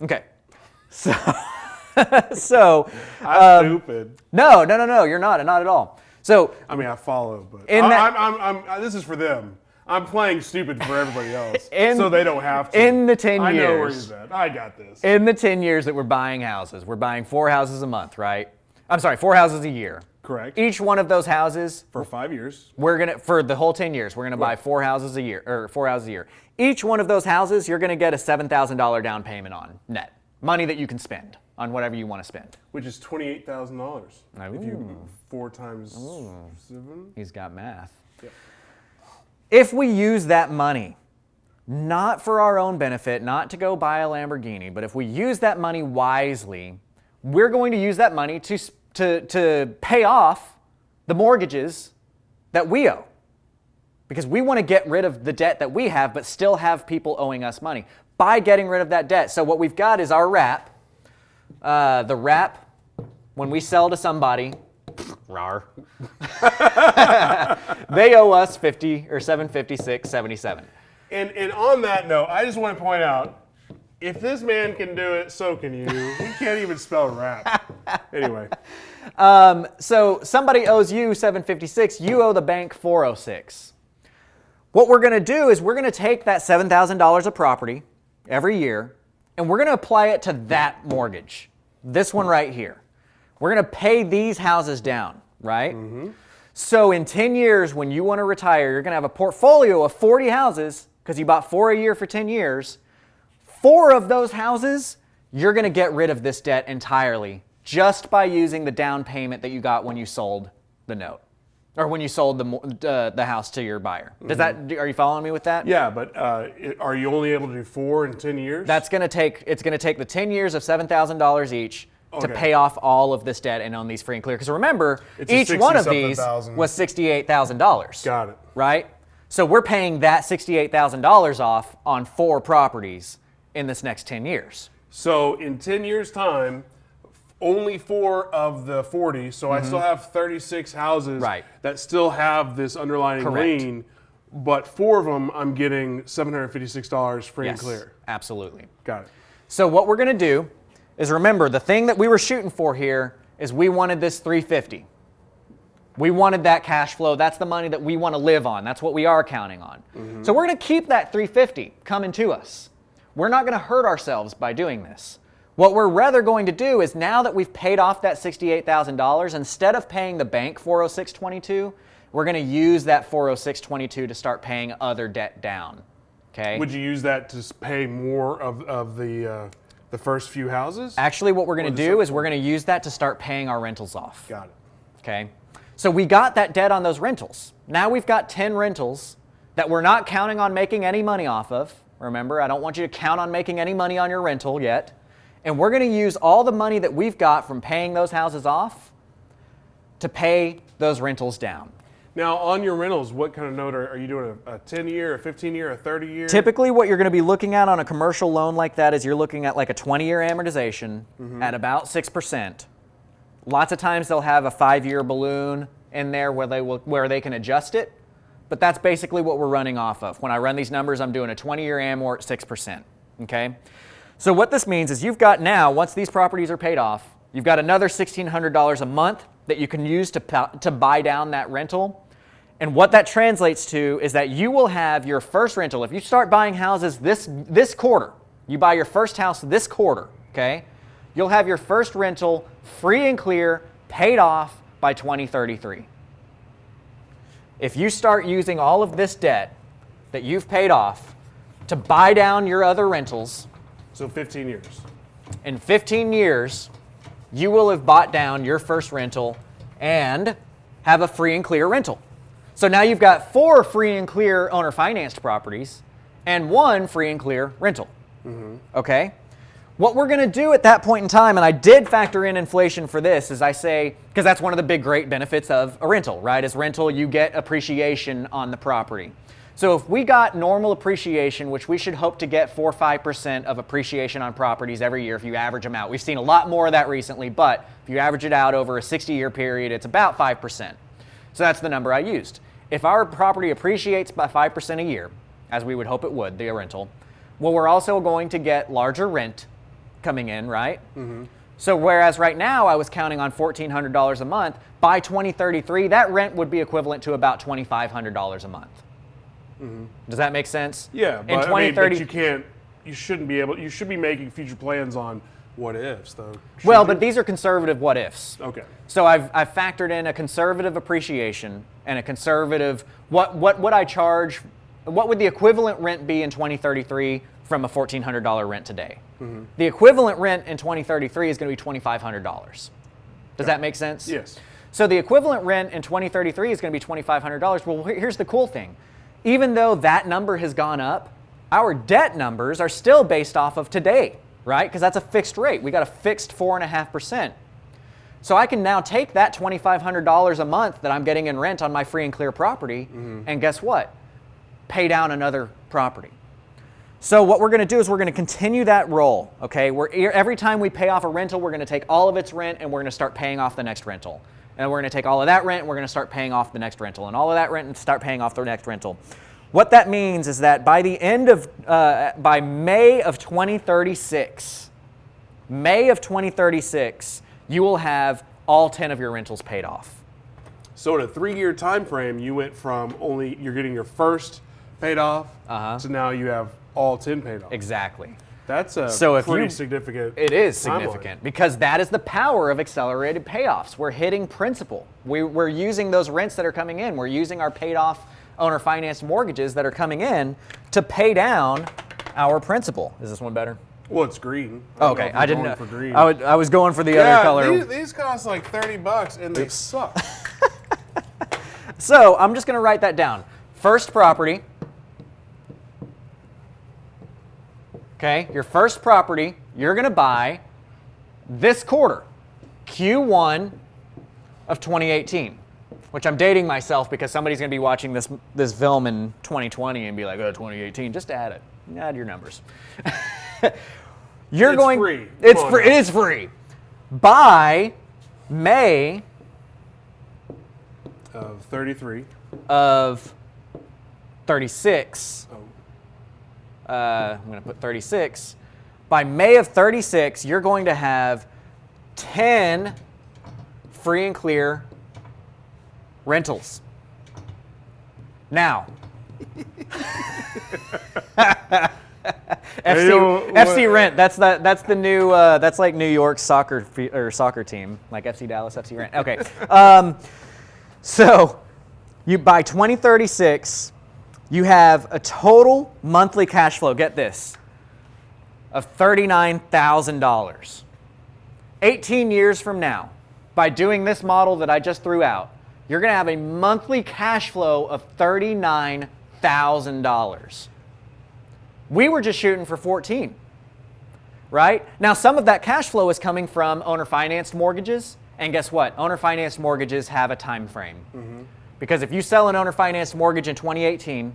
Okay. So, I'm stupid. No, you're not at all. So, I mean, I follow, but In that- I'm this is for them. I'm playing stupid for everybody else, so they don't have to. In the 10 I know where years. he's at. I got this. In the 10 years that we're buying houses, we're buying 4 houses a month, right? I'm sorry, 4 houses a year. Correct. Each one of those houses, For 5 years. for the whole 10 years, we're gonna buy 4 houses a year, or 4 houses a year. Each one of those houses, you're gonna get a $7,000 down payment on net. Money that you can spend on whatever you wanna spend. Which is $28,000. Ooh. If you 4 times 7. He's got math. Yep. If we use that money, not for our own benefit, not to go buy a Lamborghini, but if we use that money wisely, we're going to use that money to pay off the mortgages that we owe. Because we want to get rid of the debt that we have, but still have people owing us money by getting rid of that debt. So what we've got is our wrap. The wrap, when we sell to somebody, rar, they owe us $50 or $756.77. And on that note, I just want to point out, if this man can do it, so can you. He can't even spell rap. Anyway. So somebody owes you $756, you owe the bank $406. What we're going to do is we're going to take that $7,000 of property every year, and we're going to apply it to that mortgage, this one right here. We're going to pay these houses down, right? So in 10 years, when you want to retire, you're going to have a portfolio of 40 houses because you bought 4 a year for 10 years. 4 of those houses, you're going to get rid of this debt entirely just by using the down payment that you got when you sold the note or when you sold the house to your buyer. Are you following me with that? Yeah, but are you only able to do 4 in 10 years? It's going to take the 10 years of $7,000 each to pay off all of this debt and own these free and clear. Because remember, each one of these was $68,000. Got it. Right? So we're paying that $68,000 off on 4 properties in this next 10 years. So in 10 years' time, only 4 of the 40, so I still have 36 houses that still have this underlying lien, but 4 of them I'm getting $756 free and clear. Absolutely. Got it. So what we're going to do is, remember, the thing that we were shooting for here is we wanted this $350. We wanted that cash flow. That's the money that we want to live on. That's what we are counting on. So we're going to keep that $350 coming to us. We're not going to hurt ourselves by doing this. What we're rather going to do is, now that we've paid off that $68,000, instead of paying the bank $406.22, we're going to use that $406.22 to start paying other debt down. Okay? Would you use that to pay more of the first few houses? Actually, what we're going to do is we're going to use that to start paying our rentals off. Got it. Okay? So we got that debt on those rentals. Now we've got 10 rentals that we're not counting on making any money off of. Remember, I don't want you to count on making any money on your rental yet. And we're going to use all the money that we've got from paying those houses off to pay those rentals down. Now, on your rentals, what kind of note are you doing? A 10-year, a 15-year, a 30-year? Typically, what you're going to be looking at on a commercial loan like that is you're looking at like a 20-year amortization at about 6%. Lots of times they'll have a 5-year balloon in there where they can adjust it, but that's basically what we're running off of. When I run these numbers, I'm doing a 20-year amort 6%. Okay. So what this means is you've got now, once these properties are paid off, you've got another $1,600 a month that you can use to buy down that rental. And what that translates to is that you will have your first rental. If you start buying houses this quarter, you buy your first house this quarter, okay? You'll have your first rental free and clear, paid off by 2033. If you start using all of this debt that you've paid off to buy down your other rentals, So 15 years. in 15 years, you will have bought down your first rental and have a free and clear rental. So now you've got 4 free and clear owner financed properties and 1 free and clear rental. Okay? What we're going to do at that point in time, and I did factor in inflation for this, is I say, because that's one of the big great benefits of a rental, right? As rental, you get appreciation on the property. So if we got normal appreciation, which we should hope to get 4 or 5% of appreciation on properties every year if you average them out. We've seen a lot more of that recently, but if you average it out over a 60-year period, it's about 5%. So that's the number I used. If our property appreciates by 5% a year, as we would hope it would, the rental, well, we're also going to get larger rent coming in, right? So whereas right now I was counting on $1,400 a month, by 2033, that rent would be equivalent to about $2,500 a month. Does that make sense? Yeah, In but, 2030, you shouldn't be able, you should be making future plans on what ifs, though. well, Should but you? these are conservative what ifs. Okay. So I've factored in a conservative appreciation and a conservative, what would I charge, what would the equivalent rent be in 2033 from a $1,400 rent today? The equivalent rent in 2033 is going to be $2,500. Does that make sense? Yes. So the equivalent rent in 2033 is going to be $2,500. Well, here's the cool thing. Even though that number has gone up, our debt numbers are still based off of today, right? Because that's a fixed rate. We got a fixed 4.5%. So I can now take that $2,500 a month that I'm getting in rent on my free and clear property, and guess what? Pay down another property. So what we're going to do is we're going to continue that roll, okay? Every time we pay off a rental, we're going to take all of its rent and we're going to start paying off the next rental. And we're going to take all of that rent and we're going to start paying off the next rental, and all of that rent and start paying off the next rental. What that means is that by the end of, by May of 2036, you will have all 10 of your rentals paid off. So in a 3-year time frame, you went from you're getting your first paid off, to now you have all 10 paid off. Exactly. That's a pretty significant. It is timeline. significant because that is the power of accelerated payoffs. We're hitting principal. We're using those rents that are coming in. We're using our paid off owner financed mortgages that are coming in to pay down our principal. Is this one better? Well, it's green. Okay, I didn't know. For green. I was going for the other color. These cost like $30 and they suck. So I'm just going to write that down. First property. Okay, your first property you're going to buy this quarter, Q1 of 2018, which I'm dating myself because somebody's going to be watching this film in 2020 and be like, oh, 2018, just add it. Add your numbers. It's free. It's free. It is free. By May Of 33. of 36. Oh. I'm going to put 36. By May of 36, you're going to have 10 free and clear rentals. Now, FC Rent. That's the new. That's like New York's soccer team, like FC Dallas, FC Rent. Okay. So, by 2036, you have a total monthly cash flow. Get this, of $39,000. 18 years from now, by doing this model that I just threw out, you're going to have a monthly cash flow of $39,000. We were just shooting for 14, right? Now, some of that cash flow is coming from owner-financed mortgages, and guess what? Owner-financed mortgages have a time frame. Because if you sell an owner-financed mortgage in 2018,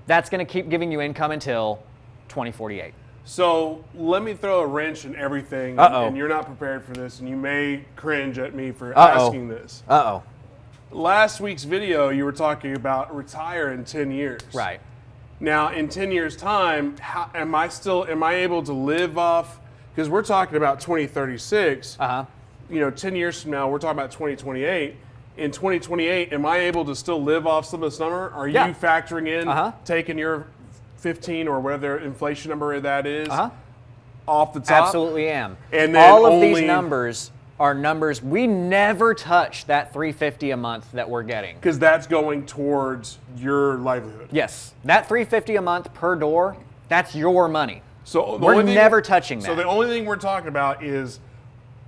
that's going to keep giving you income until 2048. So let me throw a wrench in everything, Uh-oh. and you're not prepared for this, and you may cringe at me for asking this. Uh-oh. Last week's video, you were talking about retire in 10 years. Right. Now, in 10 years' time, am I able to live off? Because we're talking about 2036. 10 years from now, we're talking about 2028. In 2028, am I able to still live off some of this number? Are you factoring in taking your 15 or whatever inflation number that is off the top? Absolutely am. And then all of these numbers are numbers we never touch that $350 a month that we're getting. Because that's going towards your livelihood. Yes, that $350 a month per door, that's your money. So we're never touching that. So the only thing we're talking about is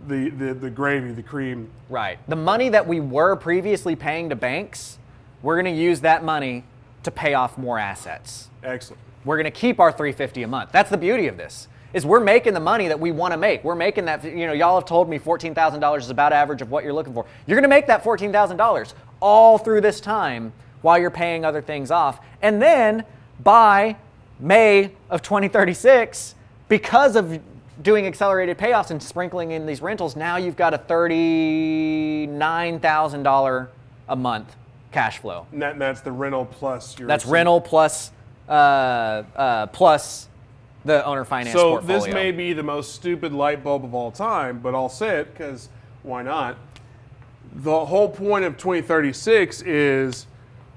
the gravy, the cream. Right. The money that we were previously paying to banks, we're going to use that money to pay off more assets. Excellent. We're going to keep our $350 a month. That's the beauty of this. Is we're making the money that we want to make. We're making that, y'all have told me $14,000 is about average of what you're looking for. You're going to make that $14,000 all through this time while you're paying other things off. And then by May of 2036, because of doing accelerated payoffs and sprinkling in these rentals, now you've got a $39,000 a month cash flow. And that's the rental plus your... That's rental plus the owner finance portfolio. So this may be the most stupid light bulb of all time, but I'll say it because why not? The whole point of 2036 is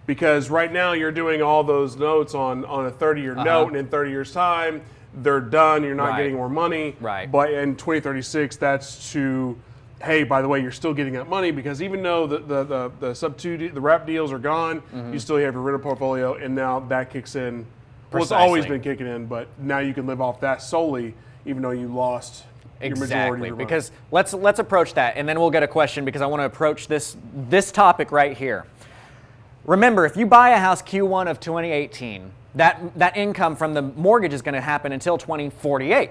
because right now you're doing all those notes on a 30-year note, and in 30 years' time, they're done. You're not getting more money. Right. But in 2036, that's to, hey, by the way, you're still getting that money because even though the sub-2, the wrap deals are gone, you still have your rental portfolio, and now that kicks in. Well, it's always been kicking in, but now you can live off that solely, even though you lost your majority of your money. Because let's approach that, and then we'll get a question because I want to approach this topic right here. Remember, if you buy a house Q1 of 2018, that income from the mortgage is going to happen until 2048,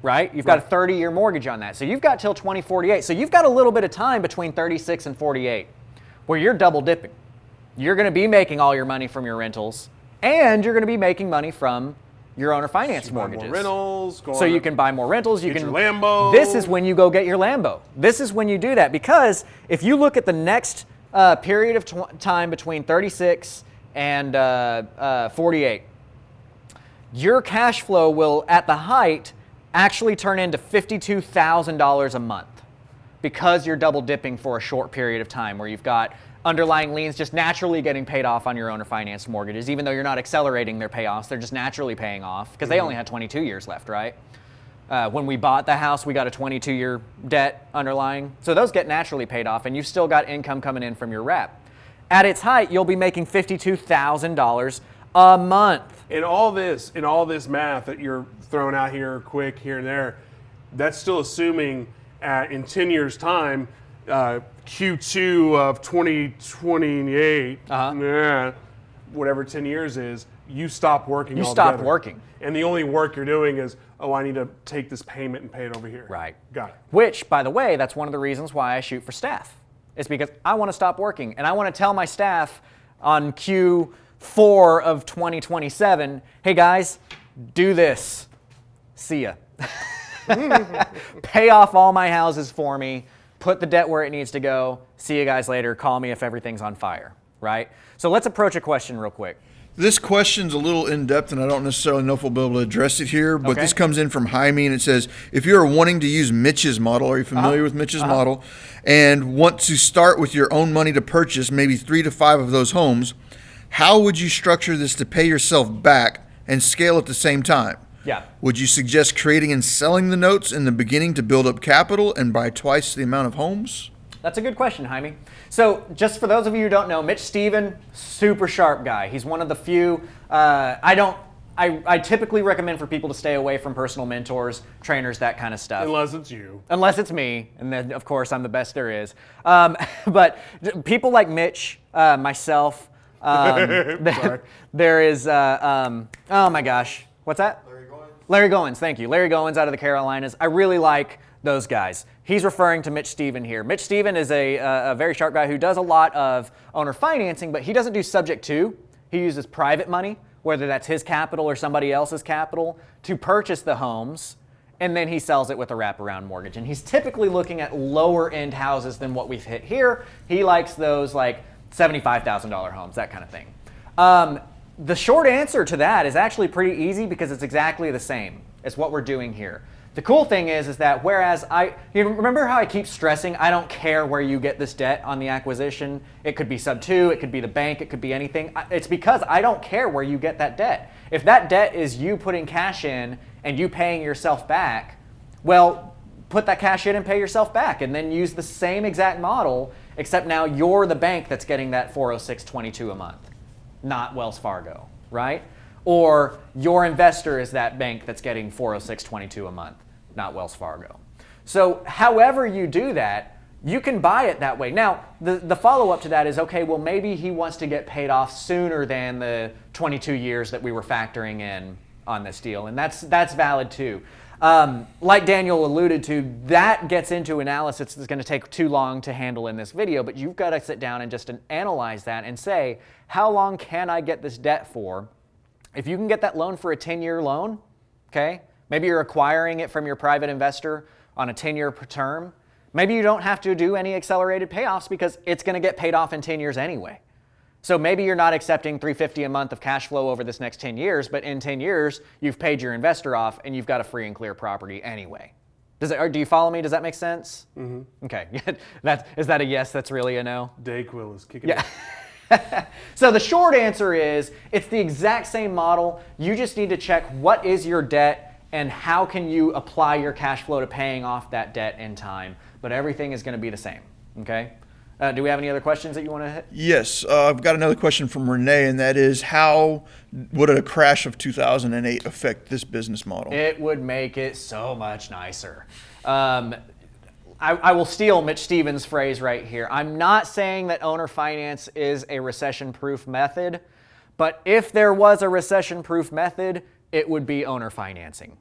right? You've got a 30-year mortgage on that, so you've got till 2048. So you've got a little bit of time between 36 and 48 where you're double dipping. You're going to be making all your money from your rentals, and you're going to be making money from your owner finance mortgages. More rentals. So you can buy more rentals. You get can your Lambo. This is when you go get your Lambo. This is when you do that because if you look at the next period of time between 36 and 48, your cash flow will, at the height, actually turn into $52,000 a month because you're double dipping for a short period of time where you've got underlying liens just naturally getting paid off on your owner financed mortgages. Even though you're not accelerating their payoffs, they're just naturally paying off because they only had 22 years left, right? When we bought the house, we got a 22-year debt underlying. So those get naturally paid off, and you've still got income coming in from your wrap. At its height, you'll be making $52,000 a month. In all this math that you're throwing out here quick here and there, that's still assuming in 10 years' time, Q2 of 2028, whatever 10 years is, you stop working altogether. You stop working. And the only work you're doing is, I need to take this payment and pay it over here. Right. Got it. Which, by the way, that's one of the reasons why I shoot for staff. It's because I want to stop working, and I want to tell my staff on Q4 of 2027, hey guys, do this. See ya. Pay off all my houses for me. Put the debt where it needs to go. See you guys later. Call me if everything's on fire, right? So let's approach a question real quick. This question's a little in-depth, and I don't necessarily know if we'll be able to address it here, but this comes in from Jaime, and it says, if you're wanting to use Mitch's model, are you familiar with Mitch's model, and want to start with your own money to purchase maybe 3 to 5 of those homes, how would you structure this to pay yourself back and scale at the same time? Yeah. Would you suggest creating and selling the notes in the beginning to build up capital and buy twice the amount of homes? That's a good question, Jaime. So just for those of you who don't know, Mitch Stephen, super sharp guy. He's one of the few, I typically recommend for people to stay away from personal mentors, trainers, that kind of stuff. Unless it's you. Unless it's me, and then of course I'm the best there is. But people like Mitch, myself, there is, oh my gosh, what's that? Larry Goins, thank you. Larry Goins out of the Carolinas. I really like those guys. He's referring to Mitch Stephen here. Mitch Stephen is a very sharp guy who does a lot of owner financing, but he doesn't do subject to. He uses private money, whether that's his capital or somebody else's capital, to purchase the homes, and then he sells it with a wraparound mortgage. And he's typically looking at lower end houses than what we've hit here. He likes those like $75,000 homes, that kind of thing. The short answer to that is actually pretty easy because it's exactly the same as what we're doing here. The cool thing is that whereas you remember how I keep stressing I don't care where you get this debt on the acquisition. It could be sub 2, it could be the bank, it could be anything. It's because I don't care where you get that debt. If that debt is you putting cash in and you paying yourself back, well, put that cash in and pay yourself back and then use the same exact model, except now you're the bank that's getting that $406.22 a month, not Wells Fargo, right? Or your investor is that bank that's getting $406.22 a month, not Wells Fargo. So however you do that, you can buy it that way. Now, the follow-up to that is, okay, well, maybe he wants to get paid off sooner than the 22 years that we were factoring in on this deal, and that's valid too. Like Daniel alluded to, that gets into analysis that's going to take too long to handle in this video, but you've got to sit down and just analyze that and say, how long can I get this debt for? If you can get that loan for a 10-year loan, okay, maybe you're acquiring it from your private investor on a 10-year term, maybe you don't have to do any accelerated payoffs because it's going to get paid off in 10 years anyway. So maybe you're not accepting $350 a month of cash flow over this next 10 years, but in 10 years, you've paid your investor off and you've got a free and clear property anyway. Do you follow me? Does that make sense? Mm-hmm. Okay. Is that a yes? That's really a no? Dayquil is kicking in. So the short answer is it's the exact same model. You just need to check what is your debt and how can you apply your cash flow to paying off that debt in time. But everything is going to be the same. Okay? Do we have any other questions that you want to hit? Yes, I've got another question from Renee, and that is, how would a crash of 2008 affect this business model? It would make it so much nicer. I will steal Mitch Stevens' phrase right here. I'm not saying that owner finance is a recession-proof method, but if there was a recession-proof method, it would be owner financing.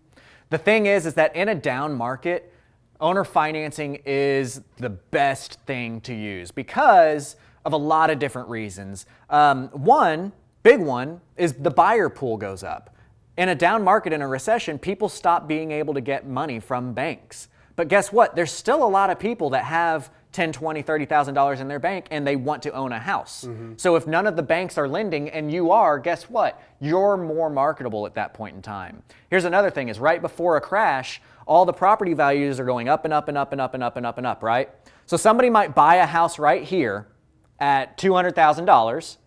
The thing is that in a down market, owner financing is the best thing to use because of a lot of different reasons. One big one is the buyer pool goes up. In a down market, in a recession, people stop being able to get money from banks. But guess what? There's still a lot of people that have $10,000, $20,000, $30,000 in their bank and they want to own a house. Mm-hmm. So if none of the banks are lending and you are, guess what? You're more marketable at that point in time. Here's another thing is right before a crash, all the property values are going up and up and up and up and up and up and up, right? So somebody might buy a house right here at $200,000,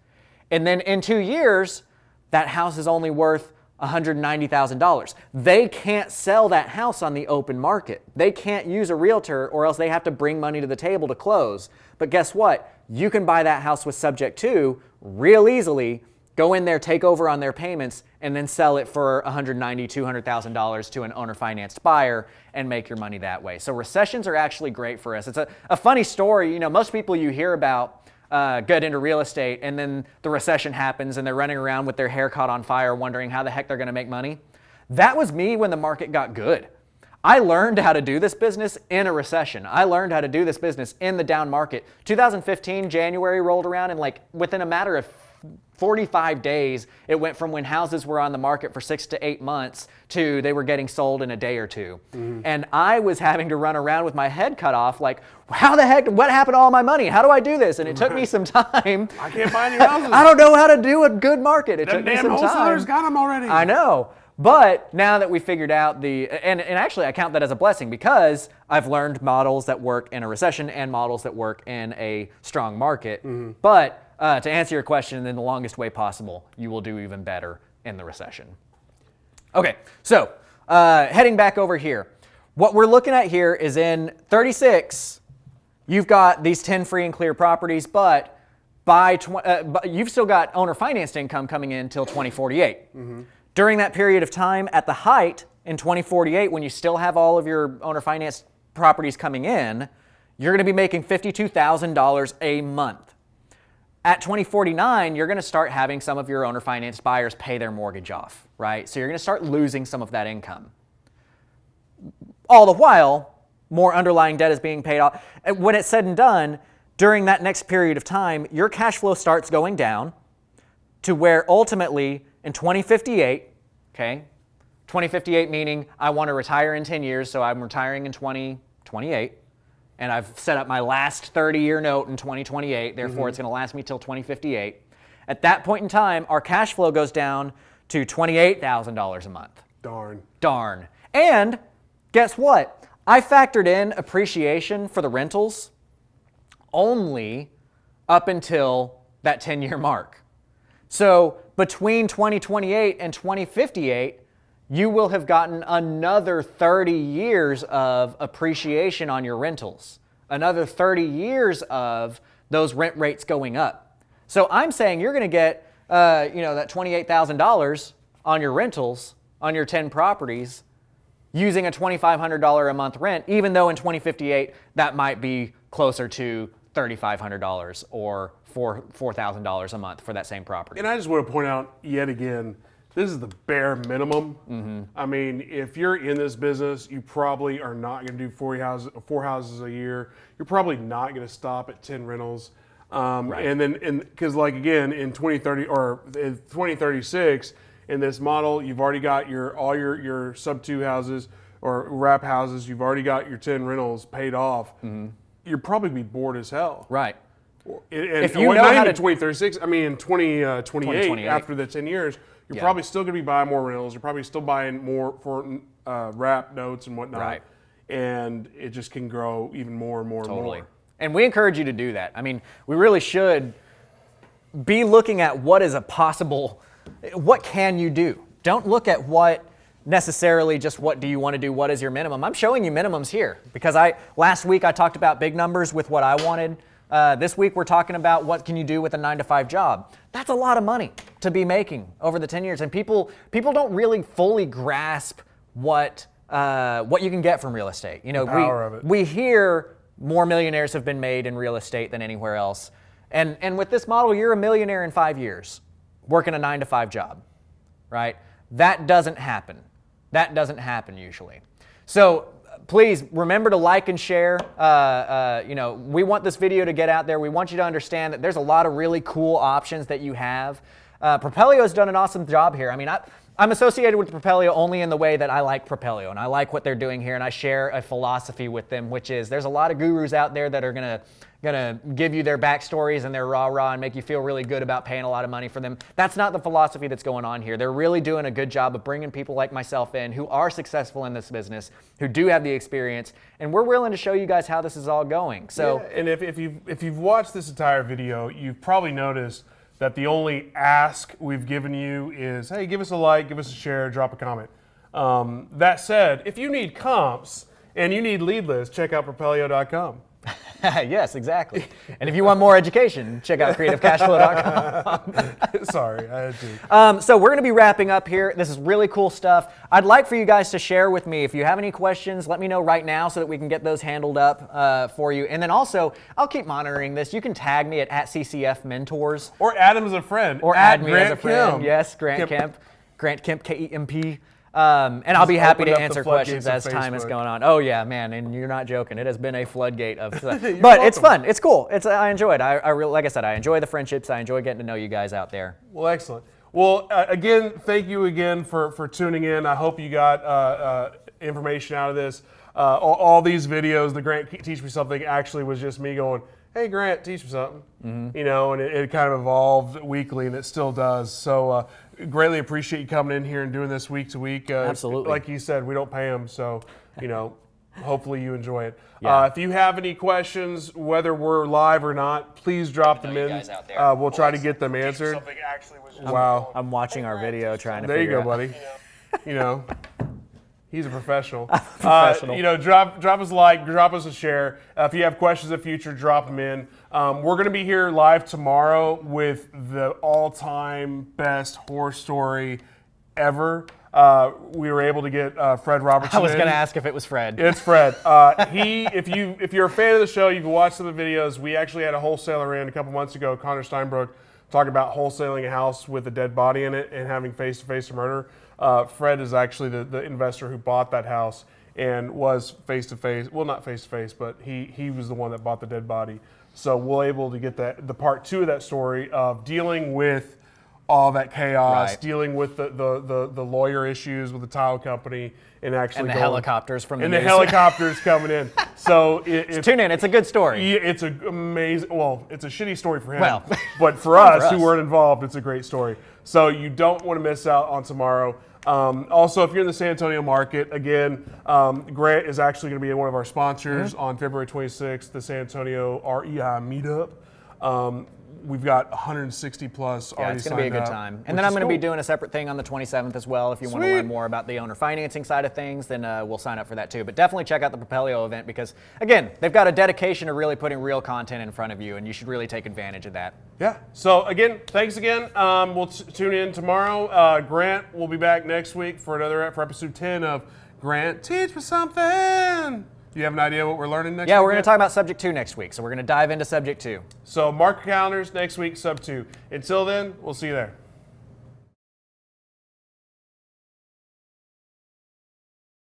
and then in 2 years, that house is only worth $190,000. They can't sell that house on the open market. They can't use a realtor or else they have to bring money to the table to close. But guess what? You can buy that house with subject to real easily, go in there, take over on their payments, and then sell it for $190,000, $200,000 to an owner-financed buyer and make your money that way. So recessions are actually great for us. It's a funny story. You know, most people you hear about get into real estate and then the recession happens and they're running around with their hair caught on fire wondering how the heck they're going to make money. That was me when the market got good. I learned how to do this business in a recession. I learned how to do this business in the down market. 2015, January rolled around and like within a matter of 45 days, it went from when houses were on the market for 6 to 8 months to they were getting sold in a day or two. Mm-hmm. And I was having to run around with my head cut off like, how the heck, what happened to all my money? How do I do this? And it took me some time. I can't find your houses. I don't know how to do a good market. It took me some time. Damn wholesalers got them already. I know. But now that we figured out and actually I count that as a blessing because I've learned models that work in a recession and models that work in a strong market. Mm-hmm. But to answer your question in the longest way possible, you will do even better in the recession. Okay, so heading back over here. What we're looking at here is in 36, you've got these 10 free and clear properties, but you've still got owner financed income coming in till 2048. Mm-hmm. During that period of time, at the height in 2048, when you still have all of your owner financed properties coming in, you're going to be making $52,000 a month. At 2049, you're going to start having some of your owner-financed buyers pay their mortgage off, right? So you're going to start losing some of that income. All the while, more underlying debt is being paid off. When it's said and done, during that next period of time, your cash flow starts going down to where ultimately in 2058, okay, 2058 meaning I want to retire in 10 years, so I'm retiring in 2028. And I've set up my last 30-year note in 2028, therefore it's going to last me till 2058. At that point in time, our cash flow goes down to $28,000 a month. Darn. And guess what? I factored in appreciation for the rentals only up until that 10-year mark. So between 2028 and 2058, you will have gotten another 30 years of appreciation on your rentals, another 30 years of those rent rates going up. So I'm saying you're going to get that $28,000 on your rentals on your 10 properties using a $2,500 a month rent, even though in 2058 that might be closer to $3,500 or $4,000 a month for that same property. And I just want to point out yet again, this is the bare minimum. I mean, if you're in this business, you probably are not going to do four houses a year. You're probably not going to stop at 10 rentals. Right. And then, because like again, in 2030 or in 2036, in this model, you've already got all your sub 2 houses or wrap houses. You've already got your 10 rentals paid off. You'll probably be bored as hell. Right. And If you know not how even to 2036, I mean in 2028, after the 10 years, you're probably still going to be buying more rentals. You're probably still buying more for wrap notes and whatnot. Right. And it just can grow even more and more and more. And we encourage you to do that. I mean, we really should be looking at what is a possible, what can you do? Don't look at what necessarily just what do you want to do, what is your minimum. I'm showing you minimums here because last week I talked about big numbers with what I wanted. This week we're talking about what can you do with a 9-to-5 job. That's a lot of money to be making over the 10 years. And people don't really fully grasp what you can get from real estate. You know, the power of it. We hear more millionaires have been made in real estate than anywhere else. And with this model, you're a millionaire in 5 years working a 9-to-5 job, right? That doesn't happen. That doesn't happen usually. So please remember to like and share. We want this video to get out there. We want you to understand that there's a lot of really cool options that you have. Propelio's done an awesome job here. I mean, I'm associated with Propelio only in the way that I like Propelio and I like what they're doing here, and I share a philosophy with them, which is there's a lot of gurus out there that are gonna give you their backstories and their rah-rah and make you feel really good about paying a lot of money for them. That's not the philosophy that's going on here. They're really doing a good job of bringing people like myself in who are successful in this business, who do have the experience, and we're willing to show you guys how this is all going. So, yeah, and if you've watched this entire video, you've probably noticed that the only ask we've given you is, hey, give us a like, give us a share, drop a comment. That said, if you need comps and you need lead lists, check out Propelio.com. Yes, exactly. And if you want more education, check out CreativeCashFlow.com. Sorry, I had to. So we're going to be wrapping up here. This is really cool stuff. I'd like for you guys to share with me. If you have any questions, let me know right now so that we can get those handled up for you. And then also, I'll keep monitoring this. You can tag me at CCF Mentors. Or add him as a friend. Or add me as a friend. Kemp. Yes, Grant Kemp. Grant Kemp, Kemp. And I'll be happy to answer questions as time is going on. Oh yeah, man, and you're not joking. It has been a floodgate of stuff. But welcome. It's fun. It's cool. I enjoy it. I really, like I said, I enjoy the friendships. I enjoy getting to know you guys out there. Well, excellent. Well, again, thank you again for tuning in. I hope you got information out of this. All these videos, the Grant Teach Me Something actually was just me going, hey, Grant, teach me something. Mm-hmm. You know, and it kind of evolved weekly, and it still does. So greatly appreciate you coming in here and doing this week to week. Absolutely. Like you said, we don't pay them, so, you know, hopefully you enjoy it. Yeah. If you have any questions, whether we're live or not, please drop them in. We'll try to get them answered. Wow. I'm watching our video trying to figure out. There you go, buddy. You know. He's a professional. Professional. You know, drop us a like, drop us a share. If you have questions in the future, drop them in. We're going to be here live tomorrow with the all-time best horror story ever. We were able to get Fred Robertson. I was going to ask if it was Fred. It's Fred. If you're a fan of the show, you can watch some of the videos. We actually had a wholesaler in a couple months ago, Connor Steinbrook, talking about wholesaling a house with a dead body in it and having face-to-face murder. Fred is actually the investor who bought that house and was face-to-face. Well, not face-to-face, but he was the one that bought the dead body. So we're able to get the part 2 of that story of dealing with all that chaos, Right. dealing with the lawyer issues with the tile company, and actually And the going- helicopters from the and the news. helicopters coming in. So Tune in. It's a good story. yeah, it's a amazing. Well, it's a shitty story for him, Well, but for fun us for who us. weren't involved, it's a great story. So you don't want to miss out on tomorrow. Also, if you're in the San Antonio market, again, Grant is actually going to be one of our sponsors on February 26th, the San Antonio REI meetup. We've got 160 plus Yeah, already it's going to be a signed good up, time. which And then I'm is going to be cool. doing a separate thing on the 27th as well. If you want to Sweet. learn more about the owner financing side of things, then we'll sign up for that too. But definitely check out the Propelio event because, again, they've got a dedication to really putting real content in front of you, and you should really take advantage of that. Yeah. So again, thanks again. We'll tune in tomorrow. Grant will be back next week for episode 10 of Grant Teach Me Something. Do you have an idea what we're learning next week? Yeah, we're going yet? to talk about subject 2 next week, so we're going to dive into subject 2. So mark your calendars next week, sub 2. Until then, we'll see you there.